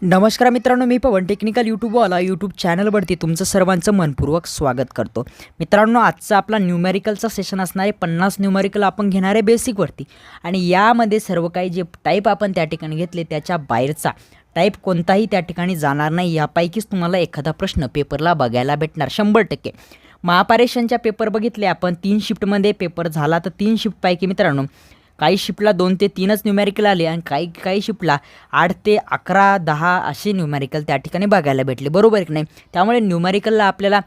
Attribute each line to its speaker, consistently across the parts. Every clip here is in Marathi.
Speaker 1: नमस्कार मित्रांनो, मी पवन टेक्निकल यूट्यूब चॅनलवरती तुमचं सर्वांचं मनपूर्वक स्वागत करतो. मित्रांनो, आजचा आपला न्यूमेरिकलचा सेशन असणार आहे. 50 न्यूमेरिकल आपण घेणार आहे बेसिकवरती, आणि यामध्ये सर्व काही जे टाईप आपण त्या ठिकाणी घेतले त्याच्या बाहेरचा टाईप कोणताही त्या ठिकाणी जाणार नाही. यापैकीच तुम्हाला एखादा प्रश्न पेपरला बघायला भेटणार 100%. महापारेषणच्या पेपर बघितले आपण, 3 शिफ्टमध्ये पेपर झाला. तर 3 शिफ्टपैकी मित्रांनो काही शिफ्टला 2 ते 3च न्यूमेरिकल आले, आणि काही शिफ्टला 8 ते 11, 10 असे न्यूमेरिकल त्या ठिकाणी बघायला भेटले. बरोबर आहे की नाही? त्यामुळे न्यूमेरिकलला आपल्याला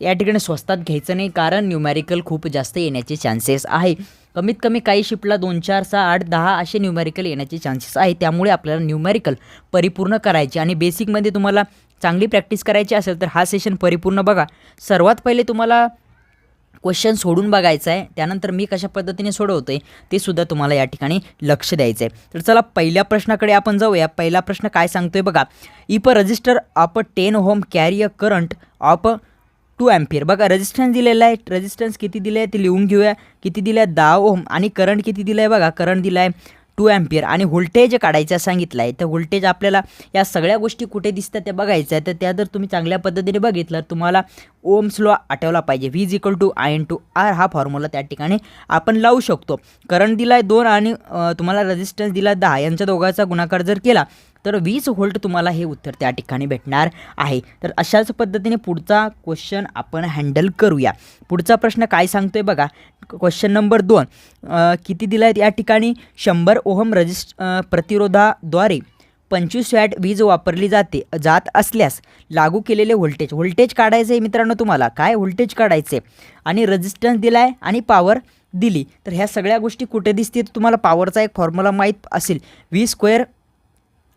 Speaker 1: या ठिकाणी स्वस्तात घ्यायचं नाही, कारण न्यूमेरिकल खूप जास्त येण्याचे चान्सेस आहे. कमीत कमी काही शिफ्टला 2, 4, 6, 8, 10 असे न्यूमेरिकल येण्याचे चान्सेस आहे. त्यामुळे आपल्याला न्यूमेरिकल परिपूर्ण करायचे, आणि बेसिकमध्ये तुम्हाला चांगली प्रॅक्टिस करायची असेल तर हा सेशन परिपूर्ण बघा. सर्वात पहिले तुम्हाला क्वेश्चन सोडून बघायचं आहे, त्यानंतर मी कशा पद्धतीने सोडवतोय ते सुद्धा तुम्हाला या ठिकाणी लक्ष द्यायचं आहे. तर चला पहिल्या प्रश्नाकडे आपण जाऊया. पहिला प्रश्न काय सांगतोय बघा. If a resistor of 10 ohm carry a current of 2 ampere. बघा रेजिस्टन्स दिलेला आहे, रेजिस्टन्स किती दिले आहे ते लिहून घेऊया. किती दिलं आहे 10 ओहम, आणि करंट किती दिलं आहे बघा. करंट दिला आहे 2 अँपियर, आणि व्होल्टेज काढायचं सांगितलं आहे. तर व्होल्टेज आपल्याला या सगळ्या गोष्टी कुठे दिसतात त्या बघायचं आहे. तर त्या जर तुम्ही चांगल्या पद्धतीने बघितलं तुम्हाला ओम्स लॉ आठवला पाहिजे. V = I/R हा फॉर्म्युला त्या ठिकाणी आपण लावू शकतो. करंट दिला आहे 2, आणि तुम्हाला रेजिस्टन्स दिला 10, यांच्या दोघांचा गुणाकार जर केला तर 20 व्होल्ट तुम्हाला हे उत्तर त्या ठिकाणी भेटणार आहे. तर अशाच पद्धतीने पुढचा क्वेश्चन आपण हँडल करूया. पुढचा प्रश्न काय सांगतोय बघा. क्वेश्चन नंबर 2 किती दिला आहे या ठिकाणी. 100 ओहम प्रतिरोधाद्वारे 25 वॅट वीज वापरली जात असल्यास लागू केलेले व्होल्टेज काढायचं आहे मित्रांनो. तुम्हाला काय व्होल्टेज काढायचे, आणि रेजिस्टन्स दिला आहे, आणि पॉवर दिली. तर ह्या सगळ्या गोष्टी कुठे दिसतील तुम्हाला. पॉवरचा एक फॉर्म्युला माहीत असेल, V²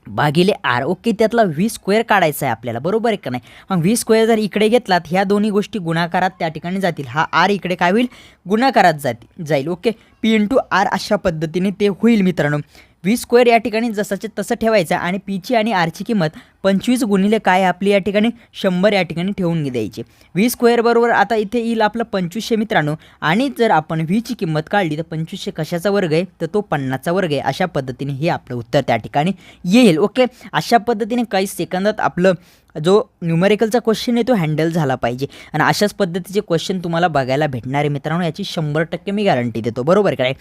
Speaker 1: भागिले R. ओके, त्यातला V² काढायचा आहे आपल्याला. बरोबर आहे का नाही? मग V² जर इकडे घेतलात, ह्या दोन्ही गोष्टी गुणाकारात त्या ठिकाणी जातील. हा R इकडे काय होईल, गुणाकारात जाईल. ओके, P/R अशा पद्धतीने ते होईल मित्रांनो. V² या ठिकाणी जसाचे तसं ठेवायचं, आणि Pची आणि Rची किंमत 25 गुणिले काय आपली या ठिकाणी 100 या ठिकाणी ठेवून द्यायची. V² बरोबर आता इथे येईल आपलं 2500 मित्रांनो, आणि जर आपण Vची किंमत काढली तर 2500 कशाचा वर्ग आहे, तर तो 50चा वर्ग आहे. अशा पद्धतीने हे आपलं उत्तर त्या ठिकाणी येईल. ओके, अशा पद्धतीने काही सेकंदात आपलं जो न्यूमेरिकलचा क्वेश्चन आहे तो हँडल झाला पाहिजे, आणि अशाच पद्धतीचे क्वेश्चन तुम्हाला बघायला भेटणार आहे मित्रांनो. याची 100% मी गॅरंटी देतो. बरोबर काय?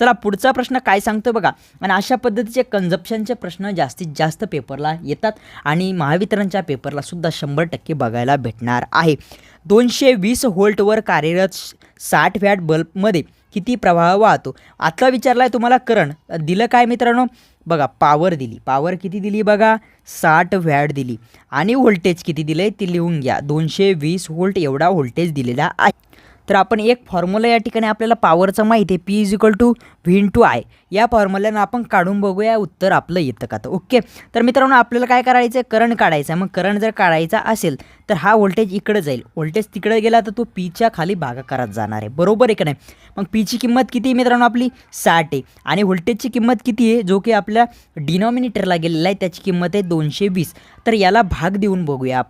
Speaker 1: चला पुढचा प्रश्न काय सांगतो बघा. आणि अशा पद्धतीचे कन्झप्शनचे प्रश्न जास्तीत जास्त पेपरला येतात, आणि महावितरणच्या पेपरला सुद्धा 100% बघायला भेटणार आहे. 220 व्होल्टवर कार्यरत 60 वॅट बल्बमध्ये किती प्रवाह वाहतो. आता विचारला आहे तुम्हाला करंट. दिलं काय मित्रांनो बघा, पॉवर दिली. पॉवर किती दिली बघा, 60 वॅट दिली, आणि व्होल्टेज किती दिले ते लिहून घ्या. 220 व्होल्ट एवढा व्होल्टेज दिलेला आहे. तर आपण एक फॉर्म्युला या ठिकाणी आपल्याला पॉवरचा माहिती आहे, P = V/I. या फॉर्म्युल्यानं आपण काढून बघूया उत्तर आपलं येतं का. तर ओके, तर मित्रांनो आपल्याला काय करायचं आहे, करंट काढायचा आहे. मग करंट जर काढायचा असेल तर हा व्होल्टेज इकडे जाईल. व्होल्टेज तिकडे गेला तर तो Pच्या खाली भागाकारात जाणार आहे. बरोबर आहे का नाही? मग Pची किंमत किती आहे मित्रांनो आपली 60 आहे, आणि व्होल्टेजची किंमत किती आहे, जो की आपल्या डिनॉमिनेटरला गेलेला आहे, त्याची किंमत आहे 220. तर याला भाग देऊन बघूया.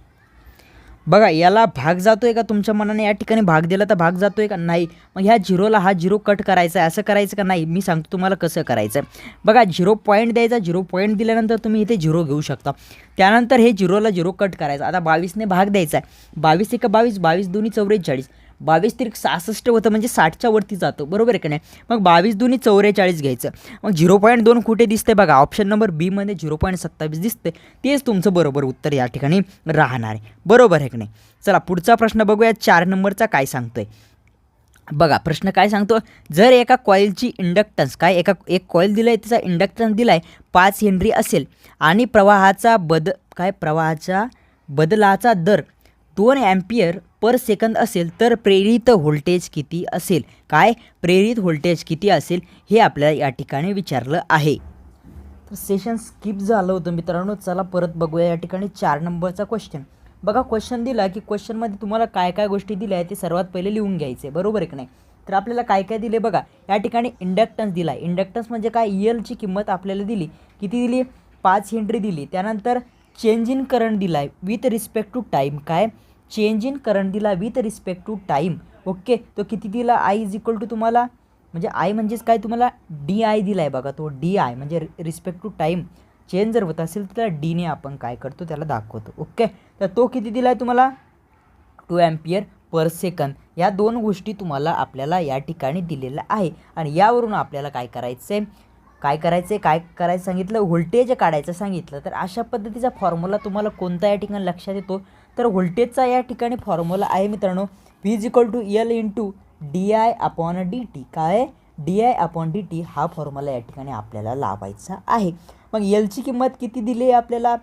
Speaker 1: बघा, याला भाग जातोय का तुमच्या मनाने. या ठिकाणी भाग दिला तर भाग जातोय का नाही. मग ह्या झिरोला हा झिरो कट करायचा आहे, असं करायचं का नाही. मी सांगतो तुम्हाला कसं करायचं. बघा, 0 पॉईंट द्यायचा. 0 पॉईंट दिल्यानंतर तुम्ही इथे 0 घेऊ शकता. त्यानंतर हे 0ला 0 कट करायचा. आता 22ने भाग द्यायचा आहे. 22 × 22, 22 × 2 = 44, 22 × 66 होतं, म्हणजे 60च्या वरती जातं. बरोबर आहे का नाही? मग 22 × 2 = 44 घ्यायचं. मग 0.2 कुठे दिसते बघा, ऑप्शन नंबर बी मध्ये 0.27 दिसते. तेच तुमचं बरोबर उत्तर या ठिकाणी राहणार आहे. बरोबर आहे की नाही? चला पुढचा प्रश्न बघूया. 4 नंबरचा काय सांगतोय बघा. प्रश्न काय सांगतो, जर एका कॉईलची इंडक्टन्स काय, एक कॉईल दिला आहे, त्याचा इंडक्टन्स दिला आहे 5 हेनरी असेल, आणि प्रवाहाचा बदलाचा दर 2 अँपियर पर सेकंद असेल, तर प्रेरित व्होल्टेज किती असेल. काय प्रेरित व्होल्टेज किती असेल हे आपल्याला या ठिकाणी विचारलं आहे. तर सेशन स्किप झालं होतं मित्रांनो. चला परत बघूया या ठिकाणी 4 नंबरचा क्वेश्चन. बघा, क्वेश्चन दिला की क्वेश्चनमध्ये तुम्हाला काय काय गोष्टी दिल्या आहेत ते सर्वात पहिले लिहून घ्यायचे. बरोबर आहे की नाही? तर आपल्याला काय काय दिले बघा. या ठिकाणी इंडक्टन्स दिला आहे. इंडक्टन्स म्हणजे काय, ELची किंमत आपल्याला दिली. किती दिली, 5 हेनरी दिली. त्यानंतर चेंज इन करंट दिला आहे विथ रिस्पेक्ट टू टाईम. काय चेंज इन करंट दिला with respect to time. Okay, तो किती दिला, I = तुम्हाला म्हणजे I म्हणजेच काय, तुम्हाला DI दिला आहे बघा. तो DI म्हणजे रिस्पेक्ट टू टाईम चेंज जर होत असेल तर त्याला डीने आपण काय करतो, त्याला दाखवतो. ओके, तर तो किती दिला आहे तुम्हाला, 2 अँपिअर पर सेकंद. या दोन गोष्टी तुम्हाला आपल्याला या ठिकाणी दिलेल्या आहे. आणि यावरून आपल्याला काय करायचं सांगितलं, व्होल्टेज काढायचं सांगितलं. तर अशा पद्धतीचा फॉर्म्युला तुम्हाला कोणता या ठिकाणी लक्षात येतो, तर व्होल्टेजचा या ठिकाणी फॉर्म्युला आहे मित्रांनो, V = L × di/dt. काय, di/dt हा फॉर्म्युला या ठिकाणी आपल्याला लावायचा आहे. मग एलची किंमत किती दिली आहे आपल्याला,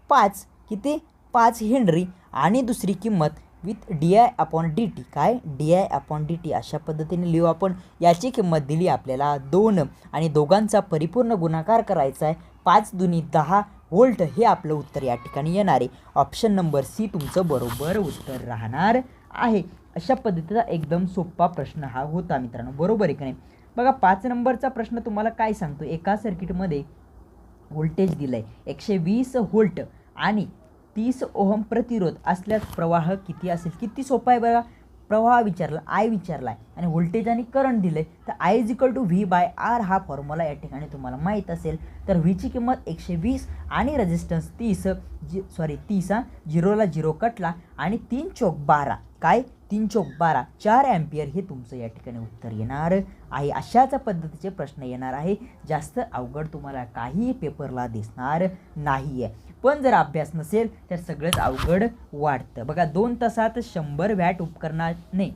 Speaker 1: 5. किती, 5 हेनरी. आणि दुसरी किंमत विथ di/dt. काय, di/dt अशा पद्धतीने लिहू आपण. याची किंमत दिली आपल्याला 2 आणि दोघांचा परिपूर्ण गुणाकार करायचा आहे. 5 दुनी 10 व्होल्ट हे आपलं उत्तर या ठिकाणी येणार आहे. ऑप्शन नंबर सी तुमचं बरोबर उत्तर राहणार आहे. अशा पद्धतीचा एकदम सोपा प्रश्न हा होता मित्रांनो, बरोबर आहे का नाही. बघा 5 नंबरचा प्रश्न तुम्हाला काय सांगतो, एका सर्किटमध्ये व्होल्टेज दिलं आहे 120 व्होल्ट आणि 30 ओहम प्रतिरोध असल्यास प्रवाह किती असेल. किती सोपा आहे बघा, प्रवाह विचारला, आय विचारला आहे आणि व्होल्टेज आणि करंट दिलं आहे. तर I = V/R हा फॉर्म्युला या ठिकाणी तुम्हाला माहीत असेल. तर व्हीची किंमत 120 आणि रेझिस्टन्स 30 0ला 0 कटला आणि 3 चौक 12. काय, 3 चौक 12, 4 अँपिअर हे तुमचं या ठिकाणी उत्तर येणार आहे. अशाच पद्धतीचे प्रश्न येणार आहे. जास्त अवघड तुम्हाला काही पेपरला दिसणार नाही आहे. पण जर अभ्यास नसेल तर सगळंच अवघड वाटतं. बघा 2 तासात 100 वॅट उपकरणाने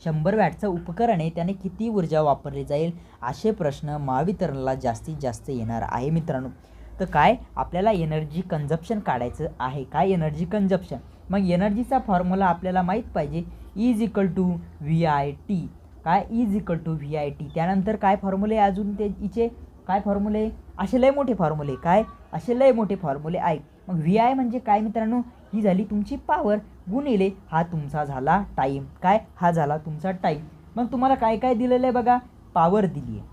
Speaker 1: 100 वॅटचं उपकरण आहे, त्याने किती ऊर्जा वापरली जाईल, असे प्रश्न महावितरणला जास्तीत जास्त येणार आहे मित्रांनो. तर काय, आपल्याला एनर्जी कंझप्शन काढायचं आहे. काय, एनर्जी कंझप्शन. मग एनर्जीचा फॉर्म्युला आपल्याला माहीत पाहिजे, E = VIT. काय, E = VIT. त्यानंतर काय फॉर्म्युले अजून ते इचे काय फॉर्म्युले, असे लय मोठे फॉर्म्युले. काय, असे लय मोठे फॉर्म्युले आहे. मग VI म्हणजे काय मित्रांनो, ही झाली तुमची पॉवर गुणिले हा तुमचा झाला टाईम. काय, हा झाला तुमचा टाईम. मग तुम्हाला काय काय दिलेलं आहे बघा, पॉवर दिली आहे.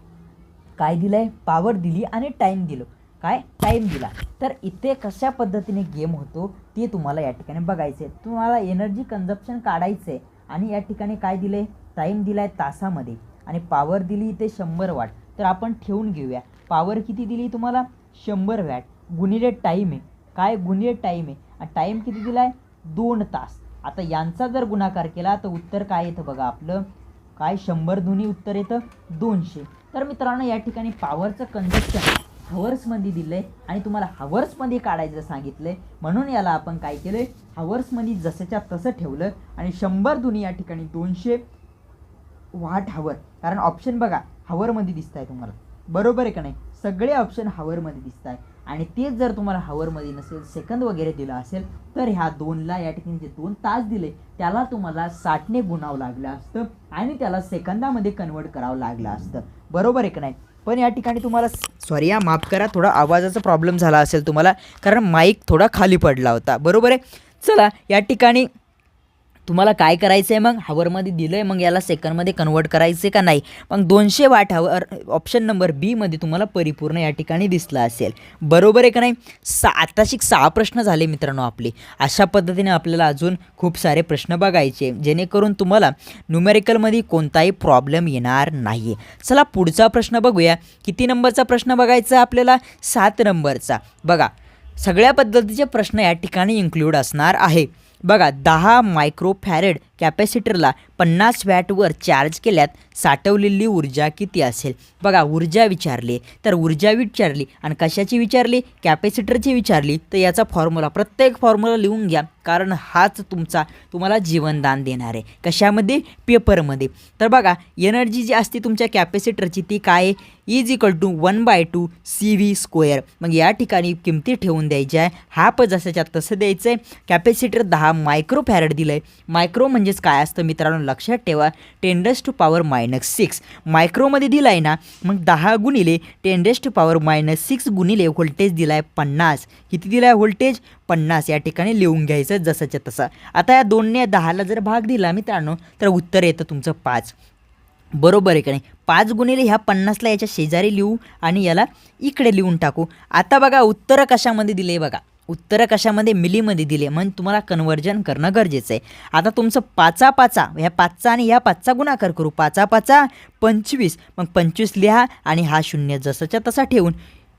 Speaker 1: काय दिलं आहे, पॉवर दिली आणि टाईम दिलं. काय, टाईम दिला. तर इथे कशा पद्धतीने गेम होतो ते तुम्हाला या ठिकाणी बघायचं आहे. तुम्हाला एनर्जी कंझप्शन काढायचं आहे आणि या ठिकाणी काय दिलं आहे, टाईम दिला आहे तासामध्ये आणि पॉवर दिली इथे 100 वॅट. तर आपण ठेवून घेऊया, पॉवर किती दिली तुम्हाला, 100 वॅट गुणिले टाईम आहे. काय, गुणिले टाईम आहे आणि टाईम किती दिला आहे, 2 तास. आता यांचा जर गुणाकार केला तर उत्तर काय येतं बघा आपलं, काय, 100 दुनी उत्तर येतं 200. तर मित्रांनो या ठिकाणी पॉवरचं कंझप्शन हवर्समध्ये दिलं आहे आणि तुम्हाला हवर्समध्ये काढायचं सांगितलं आहे. म्हणून याला आपण काय केलं आहे, हवर्समध्ये जसंच्या तसं ठेवलं आणि 100 दुनी या ठिकाणी 200 वॉट हवर. कारण ऑप्शन बघा हवरमध्ये दिसत आहे तुम्हाला, बरोबर आहे का नाही. सगळे ऑप्शन हवरमध्ये दिसत आहे आणि तेच जर तुम्हाला हवरमध्ये नसेल, सेकंद वगैरे दिला असेल, तर ह्या 2ला या ठिकाणी जे 2 तास दिले त्याला तुम्हाला 60ने गुणावं लागलं असतं आणि त्याला सेकंदामध्ये कन्वर्ट करावं लागलं असतं, बरोबर आहे का नाही. पण या ठिकाणी तुम्हाला सॉरी माफ करा, थोडा आवाजाचा प्रॉब्लेम झाला असेल तुम्हाला, कारण माईक थोडा खाली पडला होता, बरोबर आहे. चला या ठिकाणी तुम्हाला काय करायचं आहे, मग हवरमध्ये दिलं आहे, मग याला सेकंडमध्ये कन्वर्ट करायचं आहे का नाही. मग 200 वॅट हवर ऑप्शन नंबर बीमध्ये तुम्हाला परिपूर्ण या ठिकाणी दिसला असेल, बरोबर आहे का नाही. आताशी 6 प्रश्न झाले मित्रांनो आपले. अशा पद्धतीने आपल्याला अजून खूप सारे प्रश्न बघायचे जेणेकरून तुम्हाला न्यूमेरिकलमध्ये कोणताही प्रॉब्लेम येणार नाही. चला पुढचा प्रश्न बघूया. किती नंबरचा प्रश्न बघायचा आपल्याला, 7 नंबरचा. बघा सगळ्या पद्धतीचे प्रश्न या ठिकाणी इन्क्लूड असणार आहे. बघा 10 मायक्रोफॅरेड कॅपॅसिटरला 50 वॅटवर चार्ज केल्यात साठवलेली ऊर्जा किती असेल. बघा ऊर्जा विचारली, तर ऊर्जा विचारली आणि कशाची विचारली, कॅपॅसिटरची विचारली. तर याचा फॉर्म्युला, प्रत्येक फॉर्म्युला लिहून घ्या, कारण हाच तुम्हाला जीवनदान देणार आहे. कशामध्ये, पेपरमध्ये. तर बघा एनर्जी जी असते तुमच्या कॅपॅसिटरची ती काय आहे, E = 1/2 CV². मग या ठिकाणी किमती ठेवून द्यायच्या आहे. हा पण जसंच्या तसं द्यायचं आहे. कॅपॅसिटर 10 मायक्रोफॅरेड दिलं आहे. मायक्रो म्हणजेच काय असतं मित्रांनो, लक्षात ठेवा 10⁻⁻⁶. मायक्रोमध्ये दिला आहे ना, मग 10 गुणिले 10⁻⁻⁶ गुणिले व्होल्टेज दिला आहे 50. किती दिला आहे व्होल्टेज, 50. या ठिकाणी लिहून घ्यायचं जसंच्या तसं. आता या 2ने 10ला जर भाग दिला मित्रांनो तर उत्तर येतं तुमचं 5, बरोबर आहे का नाही. 5 गुणिले ह्या 50ला याच्या शेजारी लिहू आणि याला इकडे लिहून टाकू. आता बघा उत्तर कशामध्ये दिले, बघा उत्तर कशामध्ये, मिलीमध्ये दिले, म्हणजे तुम्हाला कन्वर्जन करणं गरजेचं आहे. आता तुमचं 5 ह्या 5 आणि ह्या 5चा गुणाकार करू, 5 25. मग 25 लिहा आणि हा 0 जसंच्या तसा ठेवून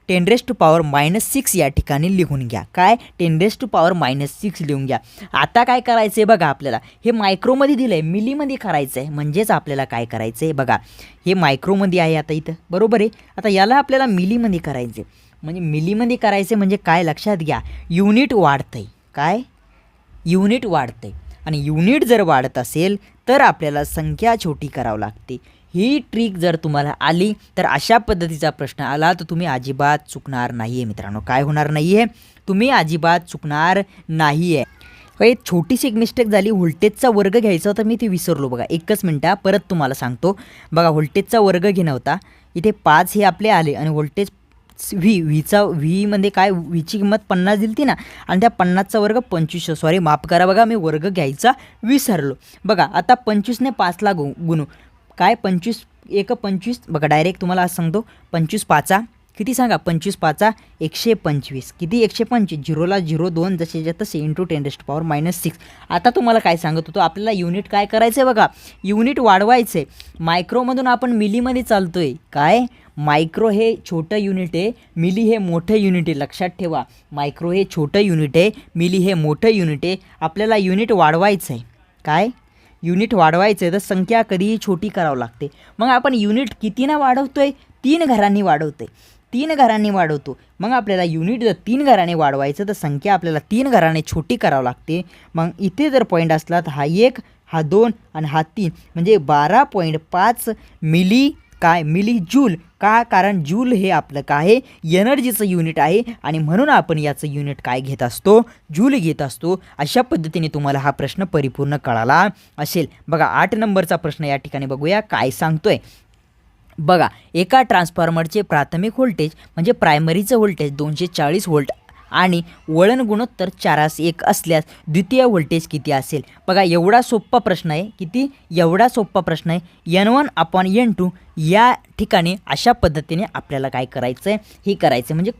Speaker 1: 10⁻⁻6 या ठिकाणी लिहून घ्या. काय 10⁻⁻6 लिहून घ्या. आता काय करायचं आहे बघा, आपल्याला हे मायक्रोमध्ये दिलं आहे, मिलीमध्ये करायचं आहे. म्हणजेच आपल्याला काय करायचं आहे बघा, हे मायक्रोमध्ये आहे आता इथं, बरोबर आहे. आता याला आपल्याला मिलीमध्ये करायचं आहे. म्हणजे मिलीमध्ये करायचं म्हणजे काय लक्षात घ्या, युनिट वाढतं आहे. काय युनिट वाढतं आहे. आणि युनिट जर वाढत असेल तर आपल्याला संख्या छोटी करावी लागते. ही ट्रिक जर तुम्हाला आली तर अशा पद्धतीचा प्रश्न आला तर तुम्ही अजिबात चुकणार नाही आहे मित्रांनो. काय होणार नाही आहे, तुम्ही अजिबात चुकणार नाही आहे. काही छोटीशी एक मिस्टेक झाली, व्होल्टेजचा वर्ग घ्यायचा होता, मी ते विसरलो बघा. एकच मिनटं परत तुम्हाला सांगतो बघा. व्होल्टेजचा वर्ग घेणं होता, इथे 5 हे आपले आले आणि व्होल्टेज व्हीमध्ये काय, व्हीची किंमत 50 दिली ती ना, आणि त्या 50चा वर्ग 25. सॉरी माफ करा बघा, मी वर्ग घ्यायचा विसरलो बघा. आता 25ने 5ला गुणू. काय 25 एक 25 बघा, डायरेक्ट तुम्हाला आज सांगतो. 25 पाचा किती सांगा, 25 पाचा 125. किती 125, 0ला 0 2 जसे तसे इंटू 10⁻⁻6. आता तुम्हाला काय सांगत होतो, आपल्याला युनिट काय करायचं आहे बघा, युनिट वाढवायचं आहे. मायक्रोमधून आपण मिलीमध्ये चालतो आहे. काय मायक्रो हे छोटं युनिट आहे, मिली हे मोठं युनिट आहे. लक्षात ठेवा, मायक्रो हे छोटं युनिट आहे, मिली हे मोठं युनिट आहे. आपल्याला युनिट वाढवायचं आहे. काय युनिट वाढवायचं आहे तर संख्या कधीही छोटी करावं लागते. मग आपण युनिट कितीनं वाढवतो आहे, 3 घरांनी वाढवतो आहे. 3 घरांनी वाढवतो. मग आपल्याला युनिट जर 3 घराने वाढवायचं तर संख्या आपल्याला 3 घराने छोटी करावं लागते. मग इथे जर पॉईंट असला तर हा 1, हा 2 आणि हा 3 म्हणजे 12.5 मिली काय मिली जूल. का, कारण जूल हे आपलं काय आहे, एनर्जीचं युनिट आहे. आणि म्हणून आपण याचं युनिट काय घेत असतो, जूल घेत असतो. अशा पद्धतीने तुम्हाला हा प्रश्न परिपूर्ण कळाला असेल. बघा 8 नंबरचा प्रश्न या ठिकाणी बघूया काय सांगतोय बघा. एका ट्रान्सफॉर्मरचे प्राथमिक व्होल्टेज म्हणजे प्रायमरीचं व्होल्टेज 240 व्होल्ट आणि वळण गुणोत्तर 4:1 असल्यास द्वितीय व्होल्टेज किती असेल. बघा एवढा सोप्पा प्रश्न आहे. किती एवढा सोप्पा प्रश्न आहे. N1/N2 या ठिकाणी अशा पद्धतीने आपल्याला काय करायचं आहे, हे करायचं म्हणजे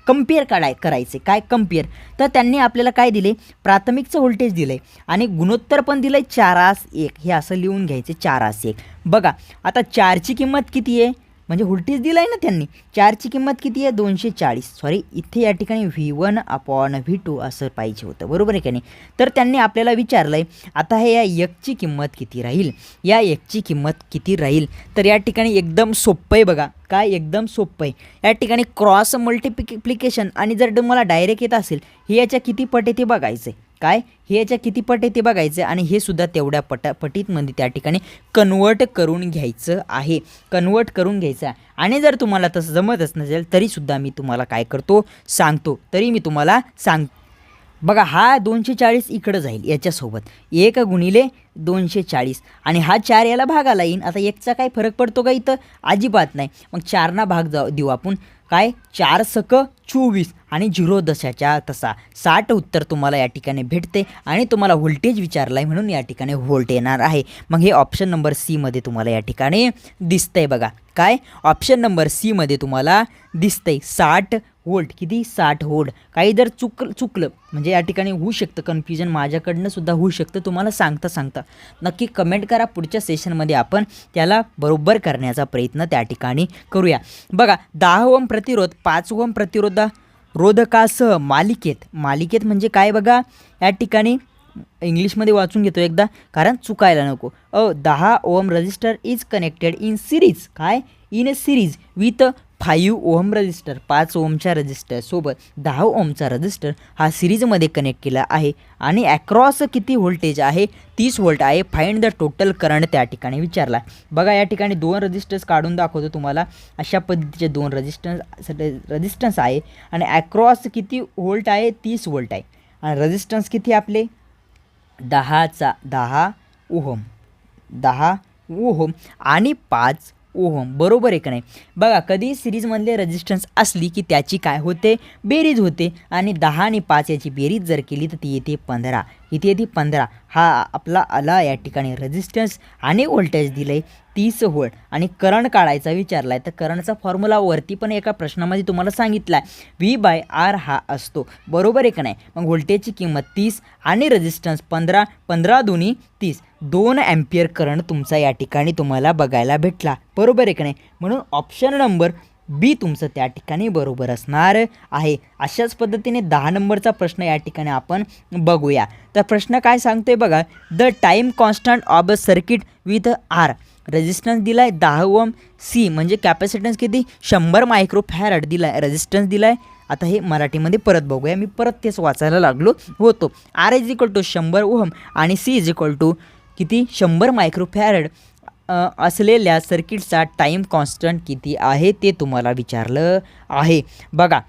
Speaker 1: कंपेअर करायचे. काय कंपेअर, तर त्यांनी आपल्याला काय दिले, प्राथमिकचं व्होल्टेज दिलं आहे आणि गुणोत्तर पण दिलं आहे 4:1. हे असं लिहून घ्यायचे 4:1. बघा आता 4ची किंमत किती आहे, म्हणजे व्होल्टेज दिलं आहे ना त्यांनी, 4ची किंमत किती आहे 240. सॉरी इथे या ठिकाणी V1/V2 असं पाहिजे होतं, बरोबर आहे का नाही. तर त्यांनी आपल्याला विचारलं आहे आता हे या 1ची किंमत किती राहील, या 1ची किंमत किती राहील. तर या ठिकाणी एकदम सोपं आहे बघा. काय एकदम सोपं आहे. या ठिकाणी क्रॉस मल्टिप्लिकेशन आणि जर तुम्हाला डायरेक्ट येत असेल हे याच्या किती पट आहे ते बघायचं आहे. काय हे याच्या किती पट आहे ते बघायचं आणि हे सुद्धा तेवढ्या पटीतमध्ये त्या ठिकाणी कन्वर्ट करून घ्यायचं आहे. कन्वर्ट करून घ्यायचं आहे. आणि जर तुम्हाला तसं जमतच नसेल तरीसुद्धा मी तुम्हाला काय करतो सांगतो. तरी मी तुम्हाला बघा हा 240 इकडं जाईल याच्यासोबत 1 गुणिले 240 आणि हा 4 याला भागाला येईन. आता 1चा काय फरक पडतो का इथं, अजिबात नाही. मग 4ना भाग देऊ आपण. काय 4 सक 24 आणि 0 दशाच्या तसा 60 उत्तर तुम्हाला या ठिकाणी भेटते. आणि तुम्हाला व्होल्टेज विचारला आहे म्हणून या ठिकाणी व्होल्ट येणार आहे. मग हे ऑप्शन नंबर सी मध्ये तुम्हाला या ठिकाणी दिसतंय बघा. काय ऑप्शन नंबर सी मध्ये तुम्हाला दिसतंय 60 व्होल्ट. किती 60 व्होल्ट. काही जर चुकलं म्हणजे या ठिकाणी होऊ शकतं कन्फ्युजन, माझ्याकडनं सुद्धा होऊ शकतं. तुम्हाला सांगता नक्की कमेंट करा. पुढच्या सेशनमध्ये आपण त्याला बरोबर करण्याचा प्रयत्न त्या ठिकाणी करूया. बघा 10 ओम प्रतिरोध 5 ओम रोधकासह मालिकेत म्हणजे काय बघा, या ठिकाणी इंग्लिशमध्ये वाचून घेतो एकदा कारण चुकायला नको. 10 ohm register is connected in series. काय in series with 5 ohm register. 5 ओमच्या रजिस्टरसोबत 10 ओमचा रजिस्टर हा सिरीजमध्ये कनेक्ट केला आहे. आणि ॲक्रॉस किती व्होल्टेज आहे, 30 व्होल्ट आहे. फाइंड द टोटल करंट त्या ठिकाणी विचारला. बघा या ठिकाणी 2 रजिस्टर्स काढून दाखवतो तुम्हाला. अशा पद्धतीचे 2 रजिस्टन्स आहे आणि ॲक्रॉस किती व्होल्ट आहे, 30 व्होल्ट आहे. आणि रजिस्टन्स किती आपले 10 ओहम आणि 5 ओहम, बरोबर आहे का नाही. बघा कधी सिरीजमधले रेजिस्टन्स असली की त्याची काय होते, बेरीज होते. आणि 10 आणि 5 याची बेरीज जर केली तर ती येते 15. इथे येते 15. हा आपला आला या ठिकाणी रेजिस्टन्स आणि व्होल्टेज दिलं आहे 30 व्होल्ट. आणि करंट काढायचा विचारला आहे तर करंटचा फॉर्म्युला वरती पण एका प्रश्नामध्ये तुम्हाला सांगितला आहे V/R हा असतो, बरोबर आहे का नाही. मग व्होल्टेजची किंमत 30 आणि रेजिस्टन्स 15. 15 दुनी 30, 2 अँपिअर करंट तुमचा या ठिकाणी तुम्हाला बघायला भेटला, बरोबर आहे का नाही. म्हणून ऑप्शन नंबर बी तुमचं त्या ठिकाणी बरोबर असणार आहे. अशाच पद्धतीने 10 नंबरचा प्रश्न या ठिकाणी आपण बघूया. तर प्रश्न काय सांगतोय बघा, the time constant of a circuit with R resistance दिला आहे 10 ओम, सी म्हणजे कॅपॅसिटन्स किती 100 मायक्रोफॅरड दिला आहे, रेजिस्टन्स दिला आहे. आता हे मराठीमध्ये परत बघूया, मी परत तेच वाचायला लागलो होतो. R is equal to 100 ohm आणि सी इज इक्वल टू किती 100 मायक्रोफॅरड असलेल्या सर्किटचा टाईम कॉन्स्टंट किती आहे ते तुम्हाला विचारलं आहे. बघा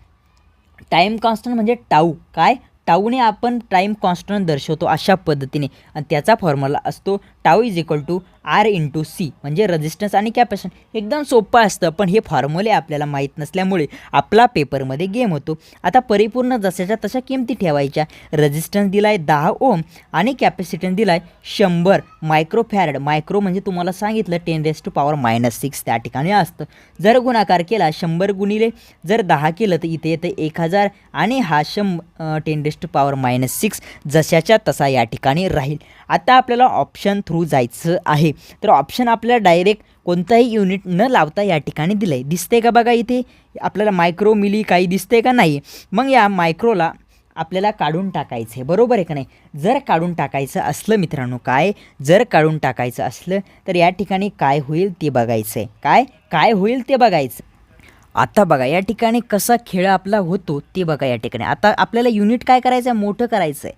Speaker 1: टाईम कॉन्स्टंट म्हणजे टाऊ, काय टाऊने आपण टाईम कॉन्स्टंट दर्शवतो अशा पद्धतीने आणि त्याचा फॉर्म्युला असतो tau is equal to R into C म्हणजे रेजिस्टन्स आणि कॅपॅसिटन्स. एकदम सोपं असतं, पण हे फॉर्म्युले आपल्याला माहीत नसल्यामुळे आपला पेपरमध्ये गेम होतो. आता परिपूर्ण जशाच्या तशा किमती ठेवायच्या. रेजिस्टन्स दिला आहे 10 ओम आणि कॅपॅसिटन्स दिला आहे 100 मायक्रोफॅरड. मायक्रो म्हणजे तुम्हाला सांगितलं 10⁻⁻6 त्या ठिकाणी असतं. जर गुणाकार केला 100 गुणिले जर 10 केलं तर इथे येतं 1000 आणि हा 10⁻⁻6 जशाच्या तसा या ठिकाणी राहील. आता आपल्याला ऑप्शन थ्रू जायचं आहे. तर ऑप्शन आपल्याला डायरेक्ट कोणताही युनिट न लावता या ठिकाणी दिलं आहे. दिसते का बघा, इथे आपल्याला मायक्रो मिली काही दिसते का नाही. मग या मायक्रोला आपल्याला काढून टाकायचं आहे, बरोबर आहे का नाही. जर काढून टाकायचं असलं मित्रांनो, जर काढून टाकायचं असलं तर या ठिकाणी काय होईल ते बघायचं आहे. काय होईल ते बघायचं. आता बघा या ठिकाणी कसा खेळ आपला होतो ते बघा. या ठिकाणी आता आपल्याला युनिट काय करायचं आहे, मोठं करायचं आहे.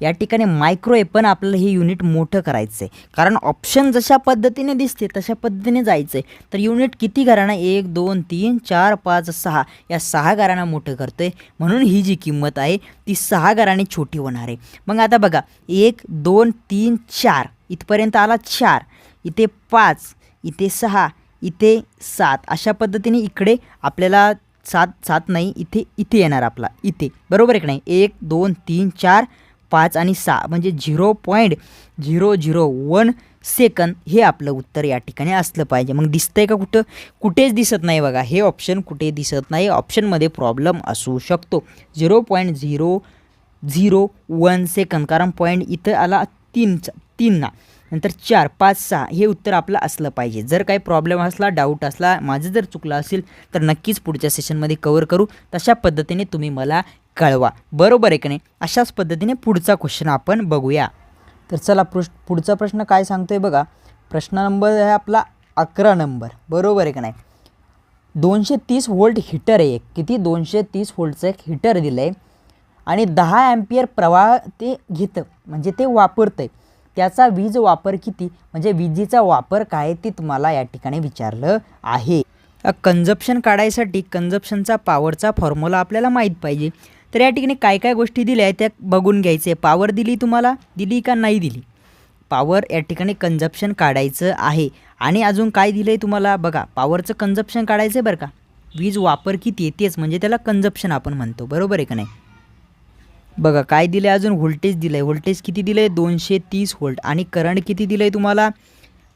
Speaker 1: या ठिकाणी मायक्रो आहे, पण आपल्याला हे युनिट मोठं करायचं आहे. कारण ऑप्शन जशा पद्धतीने दिसते तशा पद्धतीने जायचं आहे. तर युनिट किती घरांना 1 2 3 4 5 6 या 6 घरांना मोठं करतो आहे. म्हणून ही जी किंमत आहे ती 6 घरांनी छोटी होणार आहे. मग आता बघा 1 2 3 4 इथपर्यंत आला 4, इथे 5, इथे 6, इथे 7 अशा पद्धतीने इकडे आपल्याला 7 नाही इथे येणार आपला इथे, बरोबर आहे की नाही. 1 2 3 4 5 आणि 6 म्हणजे 0.001 सेकंद हे आपलं उत्तर या ठिकाणी असलं पाहिजे. मग दिसतंय का कुठेच दिसत नाही बघा. हे ऑप्शन कुठे दिसत नाही. ऑप्शनमध्ये प्रॉब्लेम असू शकतो. 0.001 सेकंद, कारण पॉईंट इथं आला 3 ना, नंतर 4 5 6 हे उत्तर आपलं असलं पाहिजे. जर काही प्रॉब्लेम असला, डाऊट असला, माझं जर चुकलं असेल तर नक्कीच पुढच्या सेशनमध्ये कवर करू. तशा पद्धतीने तुम्ही मला कळवा, बरोबर आहे की नाही. अशाच पद्धतीने पुढचा क्वेश्चन आपण बघूया. तर चला पुढचा प्रश्न काय सांगतोय बघा. प्रश्न नंबर आहे आपला 11 नंबर, बरोबर आहे की नाही. 230 व्होल्ट हीटर आहे. किती 230 व्होल्टचं एक हीटर दिलं आहे आणि 10 ॲम्पियर प्रवाह ते घेतं म्हणजे ते वापरतं आहे. त्याचा वीज वापर किती म्हणजे विजेचा वापर काय ते तुम्हाला या ठिकाणी विचारलं आहे. कंजप्शन काढायसाठी कंजप्शनचा पॉवरचा फॉर्म्युला आपल्याला माहीत पाहिजे. तर या ठिकाणी काय काय गोष्टी दिल्या आहेत त्या बघून घ्यायचे. पॉवर तुम्हाला दिली का नाही दिली. पॉवर या ठिकाणी कंजप्शन काढायचं आहे. आणि अजून काय दिलं आहे तुम्हाला बघा. पॉवरचं कंजप्शन काढायचं आहे बरं का. वीज वापर किती आहे तेच म्हणजे त्याला कंजप्शन आपण म्हणतो, बरोबर आहे का नाही. बघा काय दिलं आहे अजून. व्होल्टेज दिलं आहे. व्होल्टेज किती दिलं आहे 230 व्होल्ट आणि करंट किती दिलं आहे तुम्हाला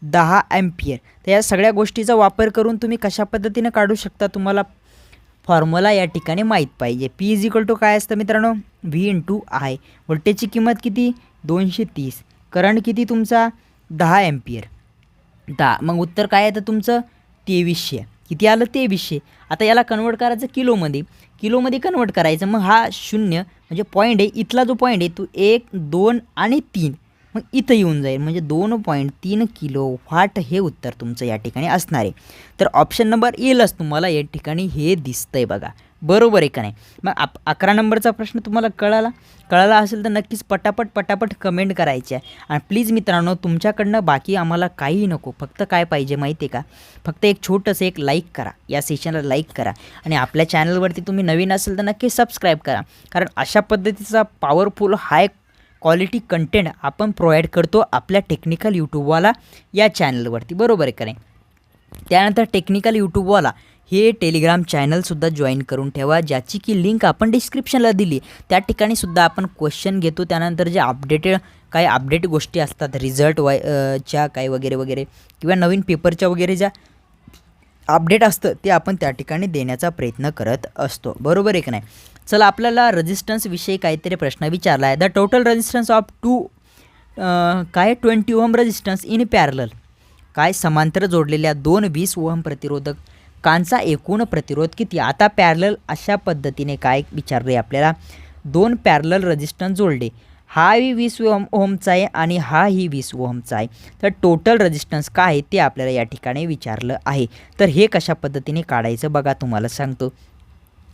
Speaker 1: 10 ॲम्पियर. तर या सगळ्या गोष्टीचा वापर करून तुम्ही कशा पद्धतीने काढू शकता तुम्हाला फॉर्म्युला या ठिकाणी माहीत पाहिजे. पी इज इक्वल टू काय असतं मित्रांनो व्ही इंटू आय. व्होल्टेजची किंमत किती 230, करंट किती तुमचा 10 ॲम्पियर 10. मग उत्तर काय येतं तुमचं 2300. किती आलं 2300. आता याला कन्वर्ट करायचं किलोमध्ये कन्वर्ट करायचं. मग हा 0 म्हणजे पॉईंट आहे. इथला जो पॉईंट आहे तो 1 2 आणि 3 मग इथं येऊन जाईल म्हणजे 2.3 किलो व्हॉट हे उत्तर तुमचं या ठिकाणी असणार आहे. तर ऑप्शन नंबर येईलच तुम्हाला या ठिकाणी हे दिसतंय बघा, बरोबर आहे का नाही. मग 11 नंबरचा प्रश्न तुम्हाला कळाला असेल तर नक्कीच पटापट कमेंट करायची आहे. आणि प्लीज मित्रांनो तुमच्याकडनं बाकी आम्हाला काहीही नको. फक्त काय पाहिजे माहिती आहे का, फक्त एक छोटंसं एक लाईक करा. या सेशनला लाईक करा आणि आपल्या चॅनलवरती तुम्ही नवीन असेल तर नक्की सबस्क्राईब करा. कारण अशा पद्धतीचा पॉवरफुल हाय क्वालिटी कंटेंट आपण प्रोव्हाइड करतो आपल्या टेक्निकल यूट्यूबवाला या चॅनलवरती, बरोबर आहे का नाही. त्यानंतर टेक्निकल यूट्यूबवाला हे टेलिग्राम चॅनलसुद्धा जॉईन करून ठेवा, ज्याची की लिंक आपण डिस्क्रिप्शनला दिली. त्या ठिकाणीसुद्धा आपण क्वेश्चन घेतो. त्यानंतर जे काही अपडेट गोष्टी असतात रिझल्ट च्या काही वगैरे किंवा नवीन पेपरच्या वगैरे ज्या अपडेट असतं ते आपण त्या ठिकाणी देण्याचा प्रयत्न करत असतो, बरोबर आहे की नाही. चला आपल्याला रेजिस्टन्सविषयी काहीतरी प्रश्न विचारला आहे. The total resistance of 20 ohm resistance in parallel. समांतर जोडलेल्या 2 20 ओहम प्रतिरोधक कांचा एकूण प्रतिरोध किती? आता पॅरलल अशा पद्धतीने काय विचारले आपल्याला, 2 पॅरलल रेझिस्टन्स जोडले, हा ही 20 ओहमचा आहे आणि हा ही 20 ओहमचा आहे, तर टोटल रेझिस्टन्स काय आहे ते आपल्याला या ठिकाणी विचारलं आहे. तर हे कशा पद्धतीने काढायचं बघा, तुम्हाला सांगतो.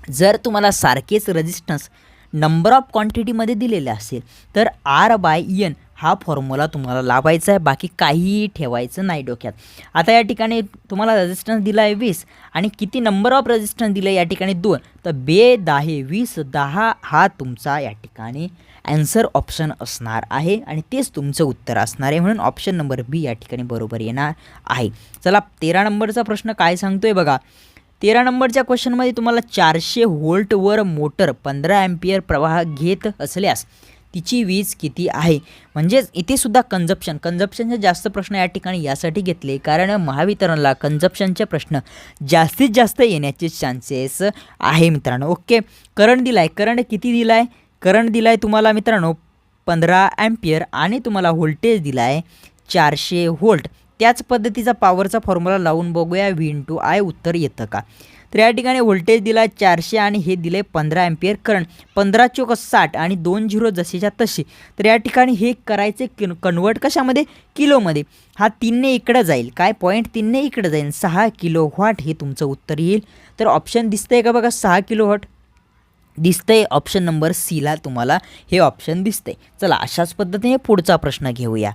Speaker 1: जर तुम्हाला सारखेच रेझिस्टन्स नंबर ऑफ क्वांटिटीमध्ये दिलेले असेल तर R/N हा फॉर्म्युला तुम्हाला लावायचा आहे, बाकी काहीही ठेवायचं नाही डोक्यात. आता या ठिकाणी तुम्हाला रेझिस्टन्स दिला आहे 20 आणि किती नंबर ऑफ रेझिस्टन्स दिले या ठिकाणी 2, तर 2 10 20 10 हा तुमचा या ठिकाणी ॲन्सर ऑप्शन असणार आहे आणि तेच तुमचं उत्तर असणार आहे. म्हणून ऑप्शन नंबर बी या ठिकाणी बरोबर येणार आहे. चला 13 नंबरचा प्रश्न काय सांगतोय बघा. 13 नंबरच्या क्वेश्चनमध्ये तुम्हाला 400 व्होल्टवर मोटर 15 ॲम्पियर प्रवाह घेत असल्यास तिची वीज किती आहे. म्हणजेच इथे सुद्धा कन्झप्शनचे जास्त प्रश्न या ठिकाणी यासाठी घेतले कारण महावितरणला कन्झप्शनचे प्रश्न जास्तीत जास्त येण्याचे चान्सेस आहे मित्रांनो. ओके, करंट दिलाय, करंट किती दिलाय, करंट दिलाय तुम्हाला मित्रांनो 15 ॲम्पियर आणि तुम्हाला व्होल्टेज दिलाय 400 व्होल्ट. त्याच पद्धतीचा पॉवरचा फॉर्म्युला लावून बघूया, V/I उत्तर येतं का. तर या ठिकाणी व्होल्टेज दिला 400 आणि हे दिले 15 ॲम्पियर करंट, 15 चोक 60 आणि 2 झिरो जसेच्या तसे. तर या ठिकाणी हे करायचे कन्वर्ट कशामध्ये, किलोमध्ये. हा 3ने इकडं जाईल, काय पॉईंट 3ने इकडं जाईल, 6 किलोवॉट हे तुमचं उत्तर येईल. तर ऑप्शन दिसतंय का बघा, 6 किलोवॉट दिसतंय. ऑप्शन नंबर सीला तुम्हाला हे ऑप्शन दिसतंय. चला अशाच पद्धतीने पुढचा प्रश्न घेऊया.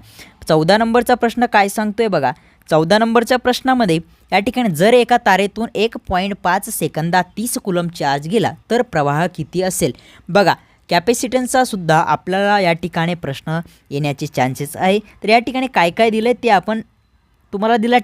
Speaker 1: 14 नंबरचा प्रश्न काय सांगतोय बघा. 14 नंबरच्या प्रश्नामध्ये या ठिकाणी जर एका तारेतून 1.5 सेकंदात 30 कुलम चार्ज गेला तर प्रवाह किती असेल. बघा कॅपॅसिटन्सचा सुद्धा आपल्याला या ठिकाणी प्रश्न येण्याचे चान्सेस आहे. तर या ठिकाणी काय काय दिलं आहे ते आपण तुम्हाला दिला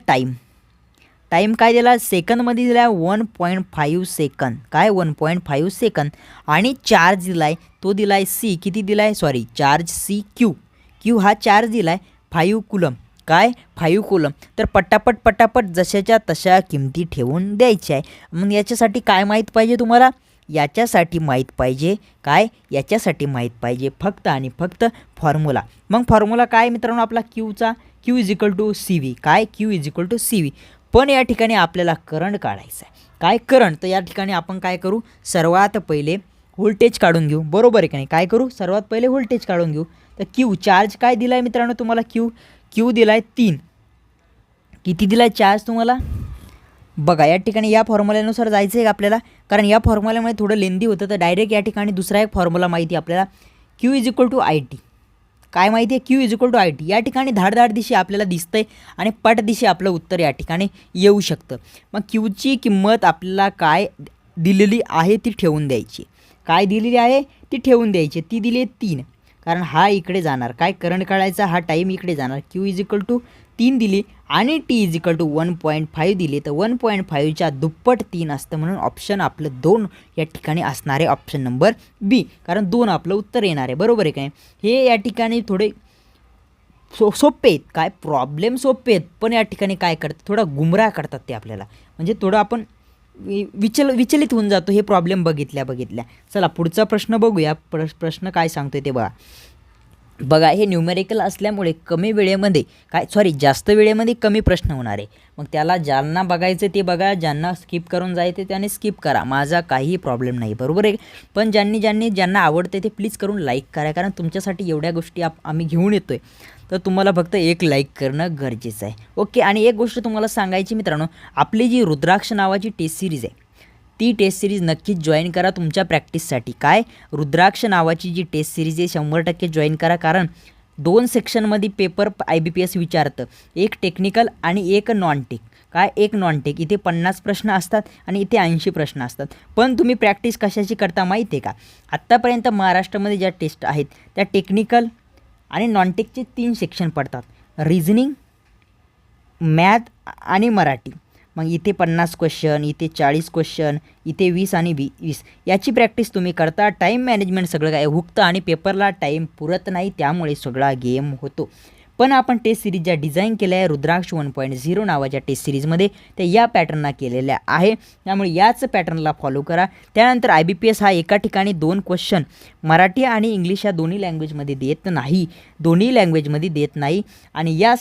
Speaker 1: टाईम काय दिला सेकंदमध्ये दिला 1.5 सेकंद, काय 1.5 सेकंद आणि चार्ज दिला आहे तो दिला आहे सी, किती दिला आहे चार्ज सी क्यू हा चार्ज दिला आहे 5 कुलम, काय 5 कुलम. तर पटापट जशाच्या तशा किमती ठेवून द्यायच्या आहे. मग याच्यासाठी काय माहीत पाहिजे तुम्हाला, याच्यासाठी माहीत पाहिजे काय, याच्यासाठी माहीत पाहिजे फक्त आणि फक्त फॉर्म्युला. मग फॉर्म्युला काय मित्रांनो आपला क्यूचा, Q=CV, काय Q=CV. पण या ठिकाणी आपल्याला करंट काढायचा आहे, काय करंट. तर या ठिकाणी आपण काय करू, सर्वात पहिले व्होल्टेज काढून घेऊ, बरोबर आहे का नाही. काय करू, सर्वात पहिले व्होल्टेज काढून घेऊ. तर क्यू चार्ज काय दिला आहे मित्रांनो तुम्हाला, क्यू दिला आहे 3, किती दिला आहे चार्ज तुम्हाला बघा. या ठिकाणी या फॉर्म्युल्यानुसार जायचं आहे आपल्याला, कारण या फॉर्म्युल्यामुळे थोडं लेंदी होतं. तर डायरेक्ट या ठिकाणी दुसरा एक फॉर्म्युला माहिती आपल्याला, Q=IT. काय माहिती आहे, Q=IT. या ठिकाणी धाडधाड दिशी आपल्याला दिसतंय आणि पट दिशी आपलं उत्तर या ठिकाणी येऊ शकतं. मग क्यूची किंमत आपल्याला काय दिलेली आहे ती ठेवून द्यायची, काय दिलेली आहे ती ठेवून द्यायची. ती दिली 3, कारण हा इकडे जाणार, काय करंट काढायचा, हा टाईम इकडे जाणार. Q=3 दिली आणि T=1.5 दिली. तर 1.5च्या दुप्पट 3 असतं, म्हणून ऑप्शन आपलं 2 या ठिकाणी असणार आहे, ऑप्शन नंबर बी. कारण 2 आपलं उत्तर येणार आहे, बरोबर आहे काय. हे या ठिकाणी थोडे सोपे आहेत, काय प्रॉब्लेम सोपे आहेत, पण या ठिकाणी काय करतात थोडा गुमराह करतात ते आपल्याला, म्हणजे थोडं आपण विचलित होऊन जातो हे प्रॉब्लेम बघितल्या. चला पुढचा प्रश्न बघूया. प्रश्न काय सांगतोय ते बघा. हे न्यूमेरिकल असल्यामुळे कमी वेळेमध्ये जास्त वेळेमध्ये कमी प्रश्न होणार आहे. मग त्याला ज्यांना बघायचं ते बघा, ज्यांना स्किप करून जायचं त्याने स्किप करा, माझा काहीही प्रॉब्लेम नाही, बरोबर आहे. पण ज्यांना आवडते ते प्लीज करून लाईक करा, कारण तुमच्यासाठी एवढ्या गोष्टी आम्ही घेऊन येतो आहे. तर तुम्हाला फक्त एक लाईक करणं गरजेचं आहे. ओके, आणि एक गोष्ट तुम्हाला सांगायची मित्रांनो, आपली जी रुद्राक्ष नावाची टेस्ट सिरीज आहे ती टेस्ट सिरीज नक्कीच जॉईन करा तुमच्या प्रॅक्टिससाठी. काय रुद्राक्ष नावाची जी टेस्ट सिरीज आहे 100% जॉईन करा, कारण 2 सेक्शनमध्ये पेपर IBPS विचारतं, एक टेक्निकल आणि एक नॉन टेक. काय एक नॉन टेक, इथे 50 प्रश्न असतात आणि इथे 80 प्रश्न असतात. पण तुम्ही प्रॅक्टिस कशाची करता माहिती आहे का, आत्तापर्यंत महाराष्ट्रामध्ये ज्या टेस्ट आहेत त्या टेक्निकल आणि नॉन टेकचे 3 सेक्शन पडतात, रिझनिंग, मॅथ आणि मराठी. मग इथे 50 क्वेश्चन, इथे 40 क्वेश्चन, इथे 20 आणि 20 याची प्रॅक्टिस तुम्ही करता. टाईम मॅनेजमेंट सगळं काय हुकतं आणि पेपरला टाईम पुरत नाही, त्यामुळे सगळा गेम होतो. पण आपण टेस्ट सिरीज ज्या डिझाईन केल्या आहे रुद्राक्ष 1.0 नावाच्या टेस्ट सिरीजमध्ये, त्या या पॅटर्नला केलेल्या आहे, त्यामुळे याच पॅटर्नला फॉलो करा. त्यानंतर IBPS हा एका ठिकाणी 2 क्वेश्चन मराठी आणि इंग्लिश या दोन्ही लँग्वेजमध्ये देत नाही, आणि या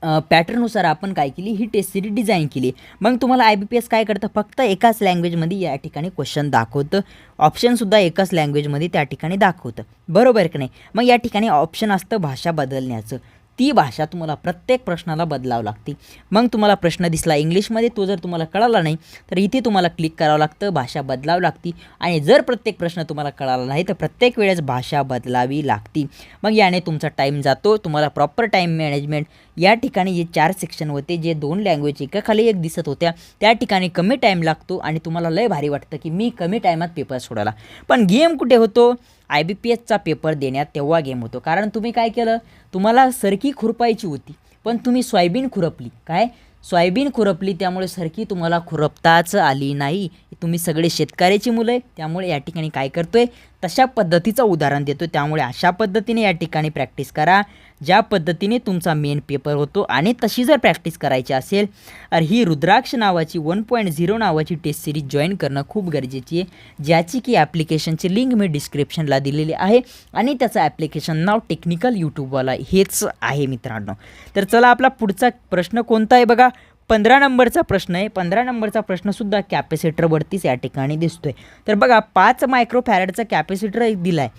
Speaker 1: पॅटर्ननुसार आपण काय केली, ही टेस्ट सिरीज डिझाईन केली. मग तुम्हाला IBPS काय करतं, फक्त एकाच लँग्वेजमध्ये या ठिकाणी क्वेश्चन दाखवतं. ऑप्शनसुद्धा एकाच लँग्वेजमध्ये त्या ठिकाणी दाखवतं, बरोबर की नाही. मग या ठिकाणी ऑप्शन असतं भाषा बदलण्याचं. ती भाषा तुम्हाला प्रत्येक प्रश्नाला बदलावं लागते. मग तुम्हाला प्रश्न दिसला इंग्लिशमध्ये, तो जर तुम्हाला कळाला नाही तर इथे तुम्हाला क्लिक करावं लागतं, भाषा बदलावं लागते. आणि जर प्रत्येक प्रश्न तुम्हाला कळाला नाही तर प्रत्येक वेळेस भाषा बदलावी लागते. मग याने तुमचा टाईम जातो. तुम्हाला प्रॉपर टाईम मॅनेजमेंट या ठिकाणी जे 4 सेक्शन होते, जे 2 लँग्वेज एकाखाली एक दिसत होत्या, त्या ठिकाणी कमी टाईम लागतो आणि तुम्हाला लय भारी वाटतं की मी कमी टाईमात पेपर सोडवला. पण गेम कुठे होतो, IBPSचा पेपर देण्यात तेव्हा गेम होतो. कारण तुम्ही काय केलं, तुम्हाला सरकी खुरपायची होती पण तुम्ही सोयाबीन खुरपली. काय सोयाबीन खुरपली, त्यामुळे सरकी तुम्हाला खुरपताच आली नाही. तुम्ही सगळे शेतकऱ्याची मुलं आहे, त्यामुळे या ठिकाणी काय करतोय, तशा पद्धतीचं उदाहरण देतो. त्यामुळे अशा पद्धतीने या ठिकाणी प्रॅक्टिस करा, ज्या पद्धतीने तुमचा मेन पेपर होतो. आणि तशी जर प्रॅक्टिस करायची असेल तर ही रुद्राक्ष नावाची 1.0 नावाची टेस्ट सिरीज जॉईन करणं खूप गरजेची आहे, ज्याची की ॲप्लिकेशनची लिंक मी डिस्क्रिप्शनला दिलेली आहे. आणि त्याचं ॲप्लिकेशन नाव टेक्निकल यूट्यूबवाला हेच आहे मित्रांनो. तर चला, आपला पुढचा प्रश्न कोणता आहे बघा, 15 नंबरचा प्रश्न आहे. 15 नंबरचा प्रश्नसुद्धा कॅपॅसिटरवरतीच या ठिकाणी दिसतोय. तर बघा, 5 मायक्रोफॅरडचा कॅपॅसिटर दिला आहे.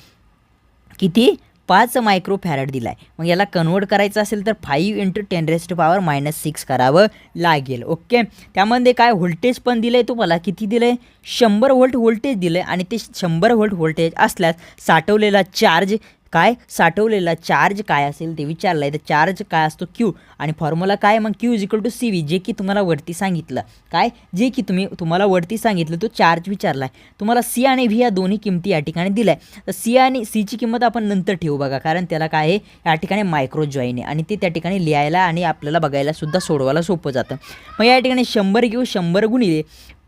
Speaker 1: किती, 5 मायक्रोफॅरड दिला आहे. मग याला कन्वर्ट करायचं असेल तर 5 × 10⁻⁻6 करावं लागेल. ओके, त्यामध्ये काय व्होल्टेज पण दिलं आहे तुम्हाला, किती दिलं आहे, 100 व्होल्ट व्होल्टेज दिलं आहे. आणि ते 100 व्होल्ट व्होल्टेज असल्यास साठवलेला चार्ज काय असेल ते विचारलं आहे. तर चार्ज काय असतो, Q. आणि फॉर्म्युला काय, मग Q = CV, जे की तुम्हाला वरती सांगितलं. काय, जे की तुम्हाला वरती सांगितलं, तो चार्ज विचारला आहे तुम्हाला. C आणि V या दोन्ही किमती या ठिकाणी दिल्या आहे. तर C आणि Cची किंमत आपण नंतर ठेवू बघा, कारण त्याला काय आहे, या ठिकाणी मायक्रो जॉईन आहे आणि ते त्या ठिकाणी लिहायला आणि आपल्याला बघायला सुद्धा सोडवायला सोपं जातं. मग या ठिकाणी 100 घेऊ, 100 गुणिले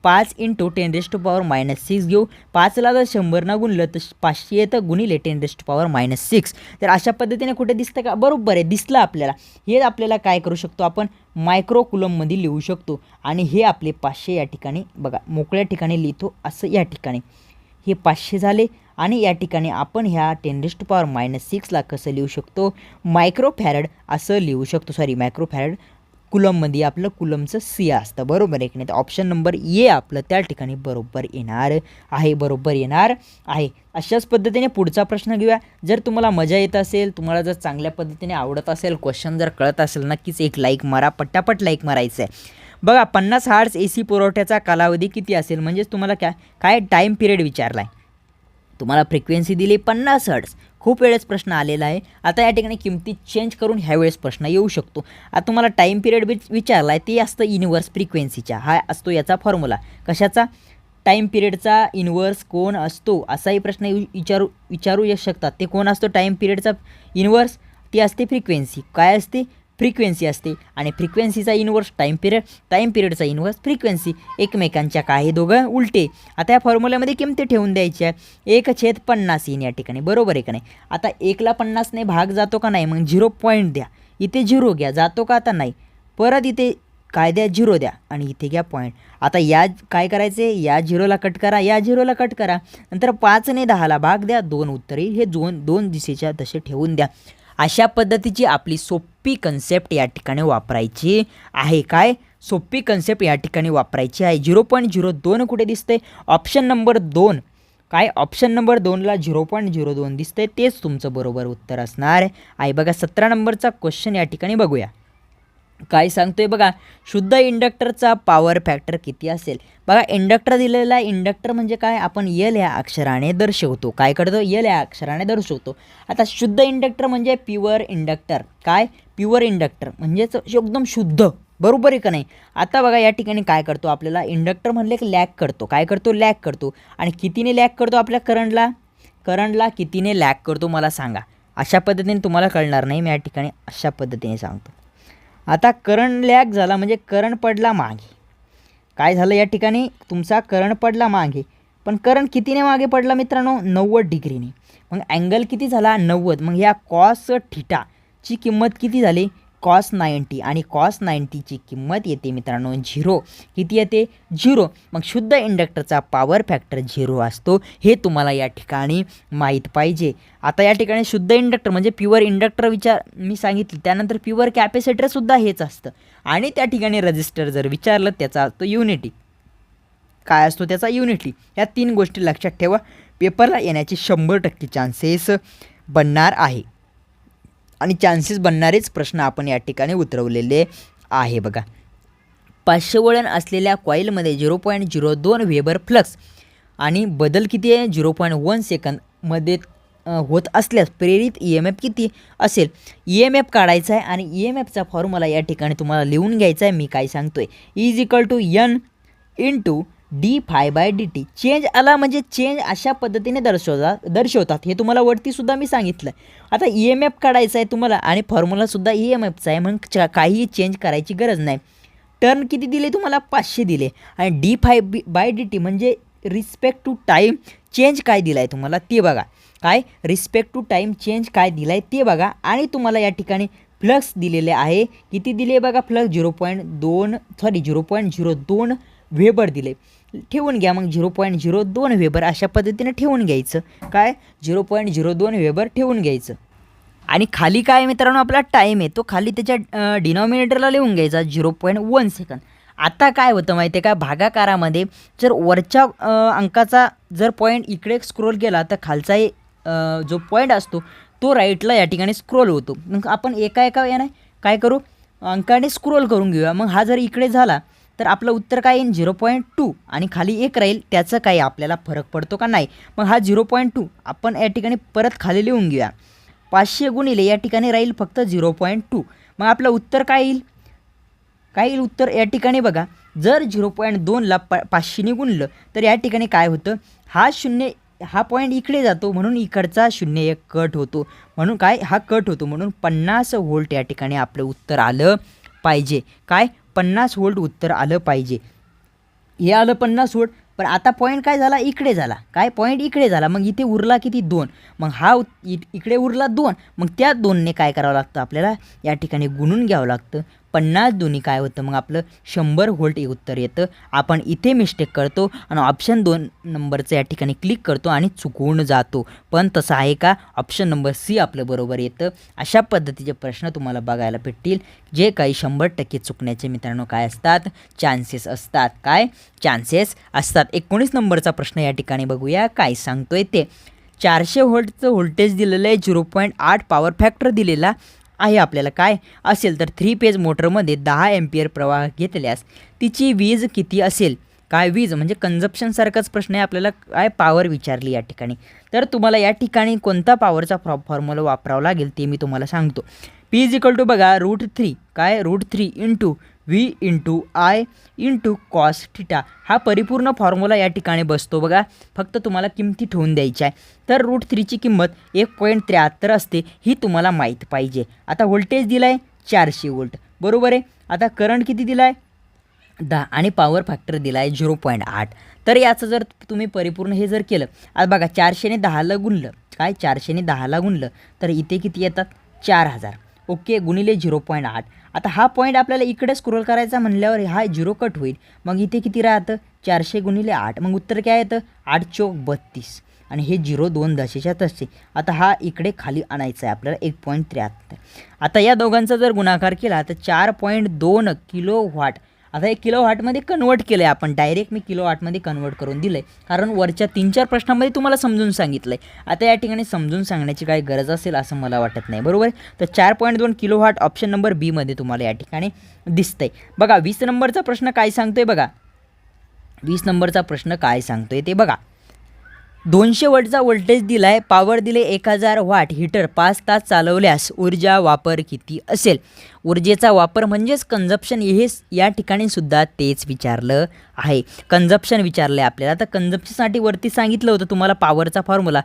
Speaker 1: 5 × 10⁻⁻6 घेऊ. 5ला जर 100 गुणलं तर 500 येतं, गुणिले 10⁻⁻6. तर अशा पद्धतीने कुठे दिसतं का, बरोबर आहे, दिसलं आपल्याला. हे आपल्याला काय करू शकतो, आपण मायक्रो कुलममध्ये लिहू शकतो. आणि हे आपले 500 या ठिकाणी बघा मोकळ्या ठिकाणी लिहितो असं, या ठिकाणी हे 500 झाले. आणि या ठिकाणी आपण ह्या 10⁻⁻6ला कसं लिहू शकतो, मायक्रोफॅरड असं लिहू शकतो. मायक्रोफॅरड कुलममध्ये आपलं कुलमचं C असतं, बरोबर आहे की नाही. तर ऑप्शन नंबर ए आपलं त्या ठिकाणी बरोबर येणार आहे. अशाच पद्धतीने पुढचा प्रश्न घेऊया. जर तुम्हाला मजा येत असेल, तुम्हाला जर चांगल्या पद्धतीने आवडत असेल, क्वेश्चन जर कळत असेल, नक्कीच एक लाईक मारा, पटापट लाईक मारायचं आहे. बघा, 50 हर्ट्झ AC पुरवठ्याचा कालावधी किती असेल, म्हणजेच तुम्हाला काय टाईम पिरियड विचारला आहे. तुम्हाला फ्रिक्वेन्सी दिली 50 हर्ट्झ. खूप वेळेस प्रश्न आलेला आहे. आता या ठिकाणी किमती चेंज करून ह्या वेळेस प्रश्न येऊ शकतो. आता तुम्हाला टाईम पिरियड विचारला आहे, ते असतं इनव्हर्स फ्रिक्वेन्सीच्या. हा असतो याचा फॉर्म्युला. कशाचा, टाईम पिरियडचा इनव्हर्स कोण असतो, असाही प्रश्न विचारू शकतात. ते कोण असतो टाईम पिरियडचा इनव्हर्स, ती असते फ्रिक्वेन्सी. काय असते, फ्रिक्वेन्सी असते. आणि फ्रिक्वेन्सीचा इनव्हर्स टाईम पिरियड, टाईम पिरियडचा इनव्हर्स फ्रिक्वेन्सी, एकमेकांच्या काही दोघं उलटे. आता या फॉर्म्युल्यामध्ये किमती ठेवून द्यायच्या, 1/50 येईन या ठिकाणी, बरोबर आहे का नाही. आता 1ला 50ने भाग जातो का नाही, मग 0 पॉईंट द्या, इथे 0 घ्या, जातो का, आता नाही. परत इथे काय द्या, 0 द्या आणि इथे घ्या पॉईंट. आता या काय करायचे, या 0ला कट करा, या 0ला कट करा, नंतर 5ने 10ला भाग द्या, 2 उत्तरे हे 2 दिशेच्या तसे ठेवून द्या. अशा पद्धतीची आपली सोपी कन्सेप्ट या ठिकाणी वापरायची आहे. काय, सोपी कन्सेप्ट या ठिकाणी वापरायची आहे. 0.02 कुठे दिसते, ऑप्शन नंबर 2. काय, ऑप्शन नंबर 2ला 0.02 दिसते, तेच तुमचं बरोबर उत्तर असणार आहे. बघा, 17 नंबरचा क्वेश्चन या ठिकाणी बघूया. काय सांगतोय बघा, शुद्ध इंडक्टरचा पॉवर फॅक्टर किती असेल. बघा, इंडक्टर दिलेला आहे. इंडक्टर म्हणजे काय, आपण L या अक्षराने दर्शवतो. काय करतो, L या अक्षराने दर्शवतो. आता शुद्ध इंडक्टर म्हणजे प्युअर इंडक्टर. काय, प्युअर इंडक्टर म्हणजेच एकदम शुद्ध, बरोबर आहे का नाही. आता बघा, या ठिकाणी काय करतो, आपल्याला इंडक्टर म्हणले की लॅग करतो. काय करतो, लॅग करतो. आणि कितीने लॅग करतो, आपल्या करंटला कितीने लॅग करतो मला सांगा. अशा पद्धतीने तुम्हाला कळणार नाही, मी या ठिकाणी अशा पद्धतीने सांगतो. आता करंट लॅग झाला म्हणजे करंट पडला मागे. काय झालं, या ठिकाणी तुमचा करंट पडला मागे. पण करंट कितीने मागे पडला मित्रांनो, 90 डिग्रीने. मग अँगल किती झाला, 90. मग या कॉस थिटाची किंमत किती झाली, कॉस 90 आणि कॉस 90ची किंमत येते मित्रांनो 0. किती येते 0. मग शुद्ध इंडक्टरचा पॉवर फॅक्टर 0 असतो हे तुम्हाला या ठिकाणी माहीत पाहिजे. आता या ठिकाणी शुद्ध इंडक्टर म्हणजे प्युअर इंडक्टर मी सांगितलं, त्यानंतर प्युअर कॅपॅसिटरसुद्धा हेच असतं. आणि त्या ठिकाणी रजिस्टर जर विचारलं त्याचा असतो युनिटी. काय असतो त्याचा युनिटी. या 3 गोष्टी लक्षात ठेवा. पेपरला येण्याचे 100% चान्सेस बनणार आहे आणि चान्सेस बनणारेच प्रश्न आपण या ठिकाणी उतरवलेले आहे. बघा 500 वळण असलेल्या कॉईलमध्ये 0.02 वेबर फ्लक्स आणि बदल किती आहे 0.1 सेकंदमध्ये होत असल्यास प्रेरित EMF किती असेल. EMF काढायचा आहे आणि EMFचा फॉर्म्युला या ठिकाणी तुम्हाला लिहून घ्यायचा आहे. मी काय सांगतोय N × d∅dt. चेंज आला म्हणजे चेंज अशा पद्धतीने दर्शवतात हे तुम्हाला वरतीसुद्धा मी सांगितलं. आता EMF काढायचा आहे तुम्हाला आणि फॉर्म्युलासुद्धा EMFचा आहे, मग काहीही चेंज करायची गरज नाही. टर्न किती दिले तुम्हाला 500 दिले आणि d∅dt म्हणजे रिस्पेक्ट टू टाईम चेंज काय दिला आहे तुम्हाला ते बघा. काय रिस्पेक्ट टू टाईम चेंज काय दिला आहे ते बघा. आणि तुम्हाला या ठिकाणी फ्लक्स दिलेले आहे. किती दिले बघा फ्लक्स 0.02 वेबर दिले. ठेवून घ्या मग 0.02 वेबर अशा पद्धतीने ठेवून घ्यायचं. काय 0.02 वेबर ठेवून घ्यायचं. आणि खाली काय मित्रांनो आपला टाईम आहे तो खाली त्याच्या डिनॉमिनेटरला लिहून घ्यायचा 0.1 सेकंद. आता काय होतं माहिती आहे का, भागाकारामध्ये जर वरच्या अंकाचा जर पॉईंट इकडे स्क्रोल केला तर खालचा जो पॉईंट असतो तो राईटला या ठिकाणी स्क्रोल होतो. मग आपण एका याने काय करू अंकाने स्क्रोल करून घेऊया. मग हा जर इकडे झाला तर आपलं उत्तर काय येईल 0.2 आणि खाली 1 राहील. त्याचं काही आपल्याला फरक पडतो का नाही. मग हा 0.2 आपण या ठिकाणी परत खाली लिहून घेऊया. 500 गुणिले या ठिकाणी राहील फक्त 0.2. मग आपलं उत्तर काय येईल उत्तर या ठिकाणी बघा. जर 0.2ला 500ने गुणलं तर या ठिकाणी काय होतं, हा पॉईंट इकडे जातो म्हणून इकडचा 0.1 कट होतो. म्हणून काय हा कट होतो म्हणून 50 व्होल्ट या ठिकाणी आपलं उत्तर आलं पाहिजे. काय 50 व्होल्ट उत्तर आलं पाहिजे. हे आलं 50 व्होल्ट. पण आता पॉईंट काय झाला इकडे झाला. काय पॉईंट इकडे झाला. मग इथे उरला किती 2. मग हा इकडे उरला 2. मग त्या 2ने काय करावं लागतं आपल्याला या ठिकाणी गुणून घ्यावं लागतं. 50 दोन्ही काय होतं मग आपलं 100 व्होल्ट हे उत्तर येतं. आपण इथे मिस्टेक करतो आणि ऑप्शन 2 नंबरचं या ठिकाणी क्लिक करतो आणि चुकवून जातो. पण तसं आहे का, ऑप्शन नंबर C आपलं बरोबर येतं. अशा पद्धतीचे प्रश्न तुम्हाला बघायला भेटतील जे काही 100% चुकण्याचे मित्रांनो काय असतात चान्सेस असतात. काय चान्सेस असतात. 19 नंबरचा प्रश्न या ठिकाणी बघूया काय सांगतोय ते. 400 व्होल्टचं व्होल्टेज दिलेलं आहे. 0.8 पॉवर फॅक्टर दिलेला आहे आपल्याला. काय असेल तर 3 फेज मोटरमध्ये 10 एम्पियर प्रवाह घेतल्यास तिची वीज किती असेल. काय वीज म्हणजे कन्झप्शनसारखाच प्रश्न आहे. आपल्याला काय पॉवर विचारली या ठिकाणी. तर तुम्हाला या ठिकाणी कोणता पॉवरचा फॉर्म्युला वापरावा लागेल ते मी तुम्हाला सांगतो. P = बघा √3 काय √3 × V × I × cos θ हा परिपूर्ण फॉर्म्युला या ठिकाणी बसतो बघा. फक्त तुम्हाला किमती ठेवून द्यायची आहे. तर √3ची किंमत 1.73 असते ही तुम्हाला माहीत पाहिजे. आता व्होल्टेज दिला आहे 400 व्होल्ट बरोबर आहे. आता करंट किती दिला आहे 10 आणि पॉवर फॅक्टर दिला आहे 0.8. तर याचं जर तुम्ही परिपूर्ण हे जर केलं आता बघा 400ने 10ला गुणलं. काय 400ने 10ला गुणलं तर इथे किती येतात 4000. ओके गुणिले 0.8. आता हा पॉईंट आपल्याला इकडे स्क्रोल करायचा म्हणल्यावर हा 0 कट होईल. मग इथे किती राहतं 400 गुणिले 8. मग उत्तर काय येतं 8 चौक 32 आणि हे 0 2 दशेच्या तसे. आता हा इकडे खाली आणायचा आहे आपल्याला 1.73. आता या दोघांचा जर गुणाकार केला तर 4.2 किलोवॅट. आता हे किलोवॅटमध्ये कन्वर्ट केलं आहे आपण. डायरेक्ट मी किलोवॅटमध्ये कन्वर्ट करून दिलं आहे कारण वरच्या 3-4 प्रश्नांमध्ये तुम्हाला समजून सांगितलं आहे. आता या ठिकाणी समजून सांगण्याची काही गरज असेल असं मला वाटत नाही बरोबर. तर 4.2 किलोवॅट ऑप्शन नंबर B मध्ये तुम्हाला या ठिकाणी दिसतंय. बघा 20 नंबरचा प्रश्न काय सांगतोय बघा. 20 नंबरचा प्रश्न काय सांगतोय ते बघा. 200 वॉटचा व्होल्टेज दिला आहे. पॉवर दिले 1000 वॉट. हीटर 5 तास चालवल्यास ऊर्जा वापर किती असेल. ऊर्जेचा वापर म्हणजेच कन्झप्शन. हे या ठिकाणी सुद्धा तेच विचारलं आहे. कन्झप्शन विचारलं आहे आपल्याला. तर कन्झप्शनसाठी वरती सांगितलं होतं तुम्हाला पॉवरचा फॉर्म्युला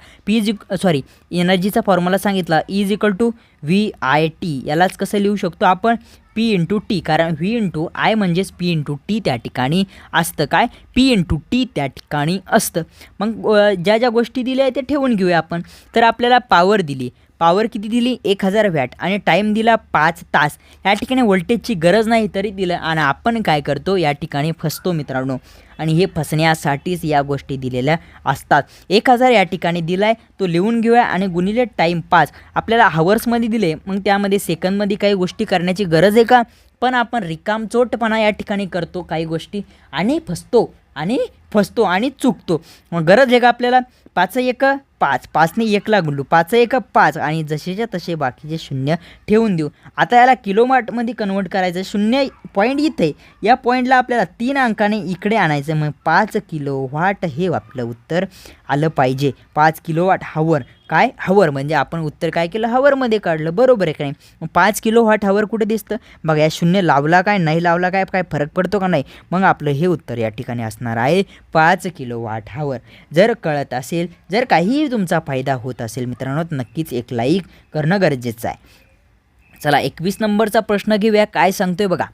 Speaker 1: एनर्जीचा फॉर्म्युला सांगितला E = VIT. यालाच कसं लिहू शकतो आपण P × T. कारण V × I म्हणजेच P × T त्या ठिकाणी असतं. काय P × T त्या ठिकाणी असतं. मग ज्या गोष्टी दिल्या आहेत ते ठेवून घेऊया आपण. तर आपल्याला पॉवर दिली. पॉवर किती दिली 1000 वॅट आणि टाईम दिला 5 तास. या ठिकाणी व्होल्टेजची गरज नाही तरी दिलं आणि आपण काय करतो या ठिकाणी फसतो मित्रांनो. आणि हे फसण्यासाठीच या गोष्टी दिलेल्या असतात. 1000 या ठिकाणी दिला आहे तो लिहून घेऊया आणि गुणिले टाईम 5 आपल्याला हावर्समध्ये दिले. मग त्यामध्ये सेकंदमध्ये काही गोष्टी करण्याची गरज आहे का? पण आपण रिकामचोटपणा या ठिकाणी करतो काही गोष्टी आणि फसतो आणि चुकतो. मग गरज आहे का आपल्याला? 5 1 5, 5ने 1ला गुणलो, 5 1 5 आणि जसेच्या तसे बाकीचे शून्य ठेवून देऊ. आता याला किलोवॅटमध्ये कन्वर्ट करायचं. शून्य पॉईंट इथे या पॉईंटला आपल्याला 3 अंकाने इकडे आणायचं. मग 5 किलोवॅट हे आपलं उत्तर आलं पाहिजे. 5 किलोवॅट हवर. काय हवर म्हणजे आपण उत्तर काय केलं हवरमध्ये काढलं. बरोबर आहे का नाही? मग 5 किलोवॅट हवर कुठे दिसतं बघा. या शून्य लावला काय नाही लावला काय फरक पडतो का नाही? मग आपलं हे उत्तर या ठिकाणी असणार आहे 5 किलोवॅट हवर. जर कळत असेल, जर काही तुमचा फायदा होत असेल मित्रांनो, नक्कीच एक लाईक करणं गरजेचं आहे. चला 21 नंबरचा प्रश्न घेऊया. काय सांगतोय बघा.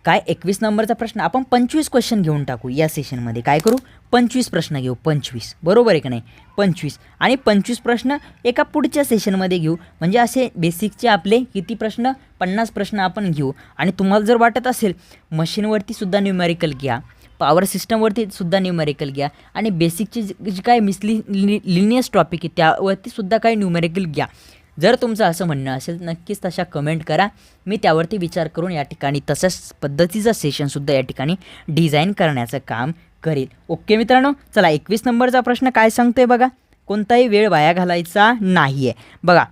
Speaker 1: काय 21 नंबरचा प्रश्न आपण 25 क्वेश्चन घेऊन टाकू या सेशनमध्ये. काय करू? 25 प्रश्न घेऊ. 25 बरोबर आहे का नाही? 25 आणि 25 प्रश्न एका पुढच्या सेशनमध्ये घेऊ. म्हणजे असे बेसिकचे आपले किती प्रश्न? 50 प्रश्न आपण घेऊ. आणि तुम्हाला जर वाटत असेल मशीनवरती सुद्धा न्यूमेरिकल घ्या, पॉवर सिस्टमवरती सुद्धा न्यूमेरिकल घ्या आणि बेसिकचे जे काय लिनियस टॉपिक आहे त्यावरती सुद्धा काही न्यूमेरिकल घ्या. जर तुमचं असं म्हणणं असेल नक्कीच तशा कमेंट करा. मी त्यावरती विचार करून या ठिकाणी तशाच पद्धतीचं सेशनसुद्धा या ठिकाणी डिझाईन करण्याचं काम करेल. ओके मित्रांनो, चला 21 नंबरचा प्रश्न काय सांगतोय बघा. कोणताही वेळ वाया घालायचा नाही आहे. बघा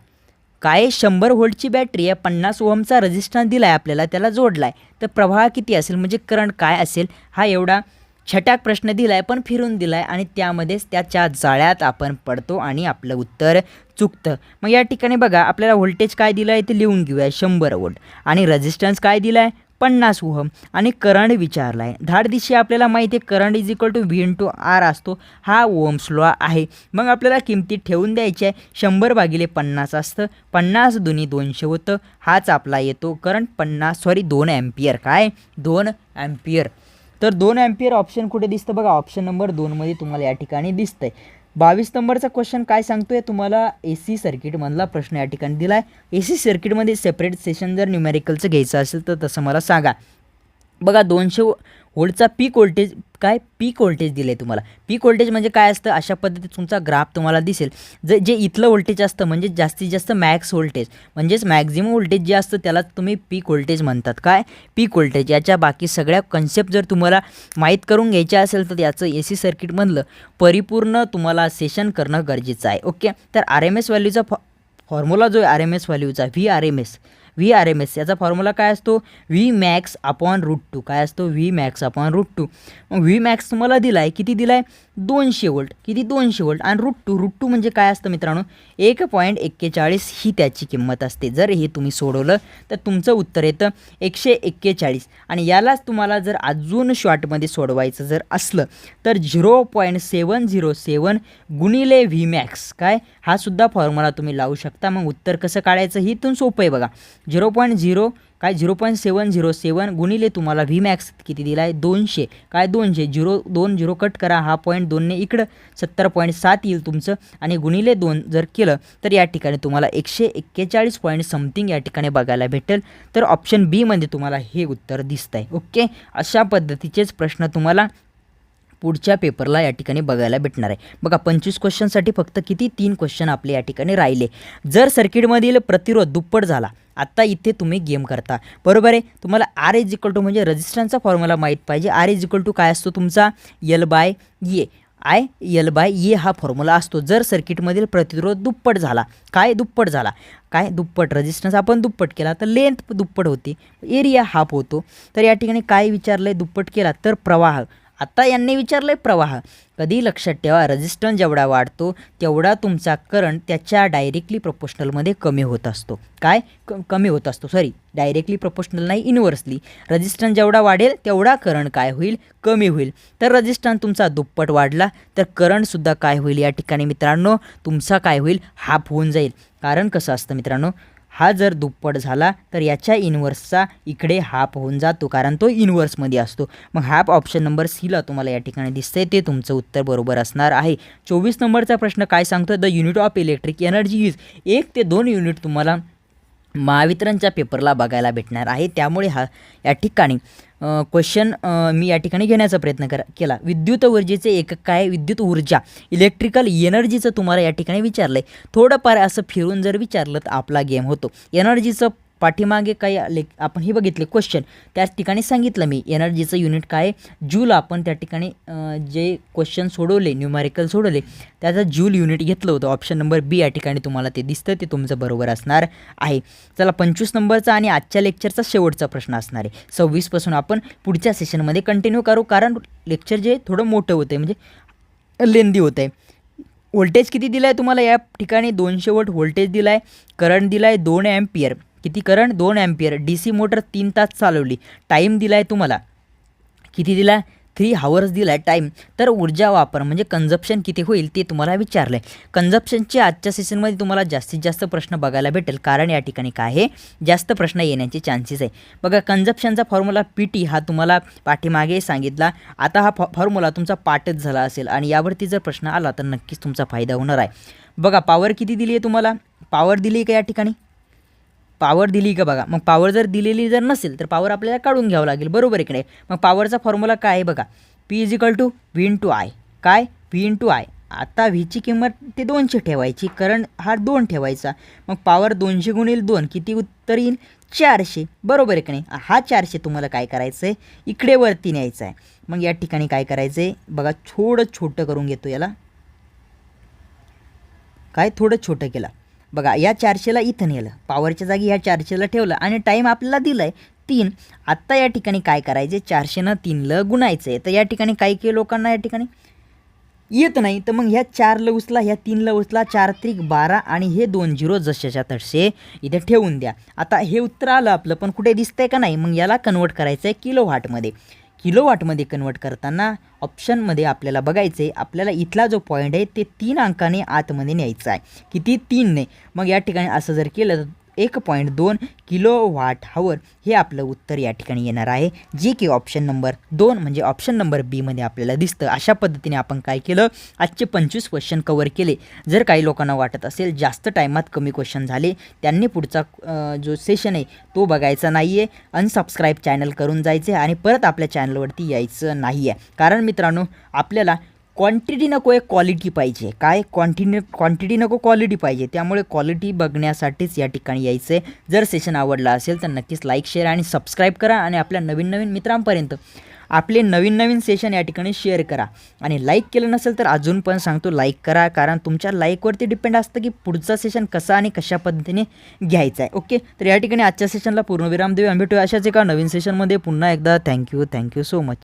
Speaker 1: काय 100 व्होल्टची बॅटरी आहे, 50 ओहमचा रेझिस्टन्स दिला आहे आपल्याला, त्याला जोडला आहे. तर प्रवाह किती असेल म्हणजे करंट काय असेल? हा एवढा छटाक प्रश्न दिला आहे पण फिरून दिला आहे आणि त्यामध्येच त्याच्या जाळ्यात आपण पडतो आणि आपलं उत्तर चुकतं. मग या ठिकाणी बघा आपल्याला व्होल्टेज काय दिलं आहे ते लिहून घेऊया 100 व्होल्ट आणि रेझिस्टन्स काय दिला आहे 50 ओहम आणि करंट विचारला आहे. धाड दिशा आपल्याला माहिती आहे current is equal to V into R असतो. हा ओहम्स लॉ आहे. मग आपल्याला किमती ठेवून द्यायची आहे. 100 भागिले 50 असतं, 50 दुनी 200 होतं. हाच आपला येतो करंट 2 ॲम्पियर. काय 2 ॲम्पियर. तर 2 ॲम्पियर ऑप्शन कुठे दिसतं बघा. ऑप्शन नंबर 2मध्ये तुम्हाला या ठिकाणी दिसतंय. 22 नंबरचा क्वेश्चन काय सांगतोय तुम्हाला AC सर्किटमधला प्रश्न या ठिकाणी दिला आहे. AC सर्किटमध्ये सेपरेट सेशन जर न्यूमेरिकलचं घ्यायचं असेल तर तसं मला सांगा. बघा 200 व्होल्टचा पीक व्होल्टेज काय पीक व्होल्टेज दिलं आहे तुम्हाला. पीक व्होल्टेज म्हणजे काय असतं? अशा पद्धतीत तुमचा ग्राफ तुम्हाला दिसेल. जे इथलं व्होल्टेज असतं म्हणजे जास्तीत जास्त मॅक्स व्होल्टेज म्हणजेच मॅक्झिमम व्होल्टेज जे असतं त्याला तुम्ही पीक व्होल्टेज म्हणतात. काय पीक व्होल्टेज. याच्या बाकी सगळ्या कन्सेप्ट जर तुम्हाला माहीत करून घ्यायच्या असेल तर याचं AC सर्किटमधलं परिपूर्ण तुम्हाला सेशन करणं गरजेचं आहे. ओके. तर RMS व्हॅल्यूचा फॉर्म्युला जो आहे RMS व्हॅल्यूचा VRMS याचा फॉर्म्युला काय असतो? Vmax upon √2. काय असतो? Vmax upon √2. मग Vmax तुम्हाला दिला आहे किती दिला आहे? 200 व्होल्ट. किती? 200 व्होल्ट. आणि √2 म्हणजे काय असतं मित्रांनो? 1.41 ही त्याची किंमत असते. जर हे तुम्ही सोडवलं तर तुमचं उत्तर येतं 141. आणि यालाच तुम्हाला जर अजून शॉर्टमध्ये सोडवायचं जर असलं तर 0.707 गुणिले Vmax. काय हा सुद्धा फॉर्म्युला तुम्ही लावू शकता. मग उत्तर कसं काढायचं ही इथून सोपं आहे बघा. 0.707 गुणिले तुम्हाला Vmax किती दिला आहे? 200. काय 200 0 कट करा. हा पॉईंट 2ने इकडं 70.7 येईल तुमचं आणि गुणिले 2 जर केलं तर या ठिकाणी तुम्हाला 141 पॉईंट समथिंग या ठिकाणी बघायला भेटेल. तर ऑप्शन बी मध्ये तुम्हाला हे उत्तर दिसतं आहे. ओके. अशा पद्धतीचेच प्रश्न तुम्हाला पुढच्या पेपरला या ठिकाणी बघायला भेटणार आहे. बघा 25 क्वेश्चनसाठी फक्त किती 3 क्वेश्चन आपले या ठिकाणी राहिले. जर सर्किटमधील प्रतिरोध दुप्पट झाला, आत्ता इथे तुम्ही गेम करता बरोबर आहे. तुम्हाला R इज इक्वल टू म्हणजे रेझिस्टन्सचा फॉर्म्युला माहीत पाहिजे. R इज इक्वल टू काय असतो तुमचा? L/A. L/A हा फॉर्म्युला असतो. जर सर्किटमधील प्रतिरोध दुप्पट झाला. काय दुप्पट झाला? काय दुप्पट. रेझिस्टन्स आपण दुप्पट केला तर लेंथ दुप्पट होते, एरिया हाफ होतो. तर या ठिकाणी काय विचारलं आहे? दुप्पट केला तर प्रवाह. आता यांनी विचारलं आहे प्रवाह. कधी लक्षात ठेवा रेझिस्टन्स जेवढा वाढतो तेवढा तुमचा करंट त्याच्या डायरेक्टली प्रोपोर्शनलमध्ये कमी होत असतो. काय कमी होत असतो डायरेक्टली प्रोपोर्शनल नाही, इनव्हर्सली. रेझिस्टन्स जेवढा वाढेल तेवढा करंट काय होईल? कमी होईल. तर रेझिस्टन्स तुमचा दुप्पट वाढला तर करंटसुद्धा काय होईल या ठिकाणी मित्रांनो? तुमचा काय होईल? हाफ होऊन जाईल. कारण कसं असतं मित्रांनो, हा जर दुप्पट झाला तर याच्या इन्व्हर्सचा इकडे हाफ होऊन जातो, कारण तो इन्व्हर्समध्ये असतो. मग हाफ ऑप्शन नंबर सीला तुम्हाला या ठिकाणी दिसतंय, ते तुमचं उत्तर बरोबर असणार आहे. 24 नंबरचा प्रश्न काय सांगतो, the unit of electric energy is 1 ते 2 युनिट तुम्हाला महावितरणच्या पेपरला बघायला भेटणार आहे. त्यामुळे या ठिकाणी क्वेश्चन मी या ठिकाणी घेण्याचा प्रयत्न केला. विद्युत ऊर्जेचे एकक काय, विद्युत ऊर्जा इलेक्ट्रिकल एनर्जीचं तुम्हाला या ठिकाणी विचारलं आहे. थोडंफार असं फिरून जर विचारलं तर आपला गेम होतो. एनर्जीचं पाठीमागे काय आपण हे बघितले क्वेश्चन, त्याच ठिकाणी सांगितलं मी एनर्जीचं युनिट काय जूल. आपण त्या ठिकाणी जे क्वेश्चन सोडवले, न्यूमॅरिकल सोडवले, त्याचं जूल युनिट घेतलं होतं. ऑप्शन नंबर बी या ठिकाणी तुम्हाला ते दिसतं, ते तुमचं बरोबर असणार आहे. चला 25 नंबरचा आणि आजच्या लेक्चरचा शेवटचा प्रश्न असणार आहे. 26पासून आपण पुढच्या सेशनमध्ये कंटिन्यू करू, कारण लेक्चर जे थोडं मोठं होतं आहे, म्हणजे लेंदी होतं आहे. व्होल्टेज किती दिलं आहे तुम्हाला या ठिकाणी, 200 वोल्ट व्होल्टेज दिला आहे. करंट दिला आहे 2 एम्पियर. किती करंट, 2 एम्पियर. DC मोटर 3 तास चालवली. टाईम दिला आहे तुम्हाला किती दिला आहे, 3 आवर्स दिला आहे टाईम. तर ऊर्जा वापर म्हणजे कन्झप्शन किती होईल ते तुम्हाला विचारलं आहे. कन्झप्शनचे आजच्या सेशनमध्ये तुम्हाला जास्तीत जास्त प्रश्न बघायला भेटेल, कारण या ठिकाणी काय आहे, जास्त प्रश्न येण्याचे चान्सेस आहे. बघा कन्झप्शनचा फॉर्म्युला PT हा तुम्हाला पाठीमागे सांगितला. आता हा फॉर्म्युला तुमचा पाठच झाला असेल आणि यावरती जर प्रश्न आला तर नक्कीच तुमचा फायदा होणार आहे. बघा पॉवर किती दिली आहे तुम्हाला, पॉवर दिली आहे का या ठिकाणी, पॉवर दिली का बघा. मग पॉवर जर दिलेली जर नसेल तर पॉवर आपल्याला काढून घ्यावं लागेल, बरोबर इकडे. मग पॉवरचा फॉर्म्युला काय आहे बघा, P = V × I. काय, V × I. आता व्हीची किंमत ते 200 ठेवायची, करंट हा 2 ठेवायचा. मग पॉवर 200 × 2 किती उत्तर येईल, 400, बरोबर आहे का नाही. हा 400 तुम्हाला काय करायचं आहे, इकडे वरती न्यायचा आहे. मग या ठिकाणी काय करायचं आहे बघा, थोडं छोटं करून घेतो याला, काय थोडं छोटं केलं बघा. या 400ला इथं नेलं, पॉवरच्या जागी ह्या 400ला ठेवलं आणि टाईम आपल्याला दिला आहे 3. आत्ता या ठिकाणी काय करायचे, 400नं 3ला गुणायचं आहे. तर या ठिकाणी काही काही लोकांना या ठिकाणी येत नाही, तर मग ह्या 4ला उचला, ह्या 3ला उचला, 4 त्रिक 12 आणि हे 2 0 जशाच्या तसे इथे ठेवून द्या. आता हे उत्तर आलं आपलं, पण कुठे दिसतंय का नाही. मग याला कन्वर्ट करायचं आहे किलोवॅटमध्ये. किलोवॅटमध्ये कन्वर्ट करताना ऑप्शनमध्ये आपल्याला बघायचं आहे, आपल्याला इथला जो पॉईंट आहे ते 3 अंकाने आतमध्ये न्यायचा आहे. किती, 3 ने. मग या ठिकाणी असं जर केलं तर 1.2 kWh हे आपलं उत्तर या ठिकाणी येणार आहे, जे की ऑप्शन नंबर 2 म्हणजे ऑप्शन नंबर बीमध्ये आपल्याला दिसतं. अशा पद्धतीने आपण काय केलं, आजचे 25 क्वेश्चन कवर केले. जर काही लोकांना वाटत असेल जास्त टायमात कमी क्वेश्चन झाले, त्यांनी पुढचा जो सेशन आहे तो बघायचा नाही आहे, अनसबस्क्राईब चॅनल करून जायचे आणि परत आपल्या चॅनलवरती यायचं नाही आहे. कारण मित्रांनो आपल्याला क्वांटिटी नको आहे, क्वालिटी पाहिजे. काय, क्वांटिटी नको, क्वालिटी पाहिजे. त्यामुळे क्वालिटी बघण्यासाठीच या ठिकाणी यायचं आहे. जर सेशन आवडला असेल तर नक्कीच लाईक, शेअर आणि सबस्क्राईब करा आणि आपल्या नवीन मित्रांपर्यंत आपले नवीन सेशन या ठिकाणी शेअर करा. आणि लाईक केलं नसेल तर अजून पण सांगतो लाईक करा, कारण तुमच्या लाईकवरती डिपेंड असतं की पुढचा सेशन कसा आणि कशा पद्धतीने घ्यायचा आहे. ओके, तर या ठिकाणी आजच्या सेशनला पूर्णविराम देऊ. भेटूया अशाच एका नवीन सेशनमध्ये पुन्हा एकदा. Thank you so much.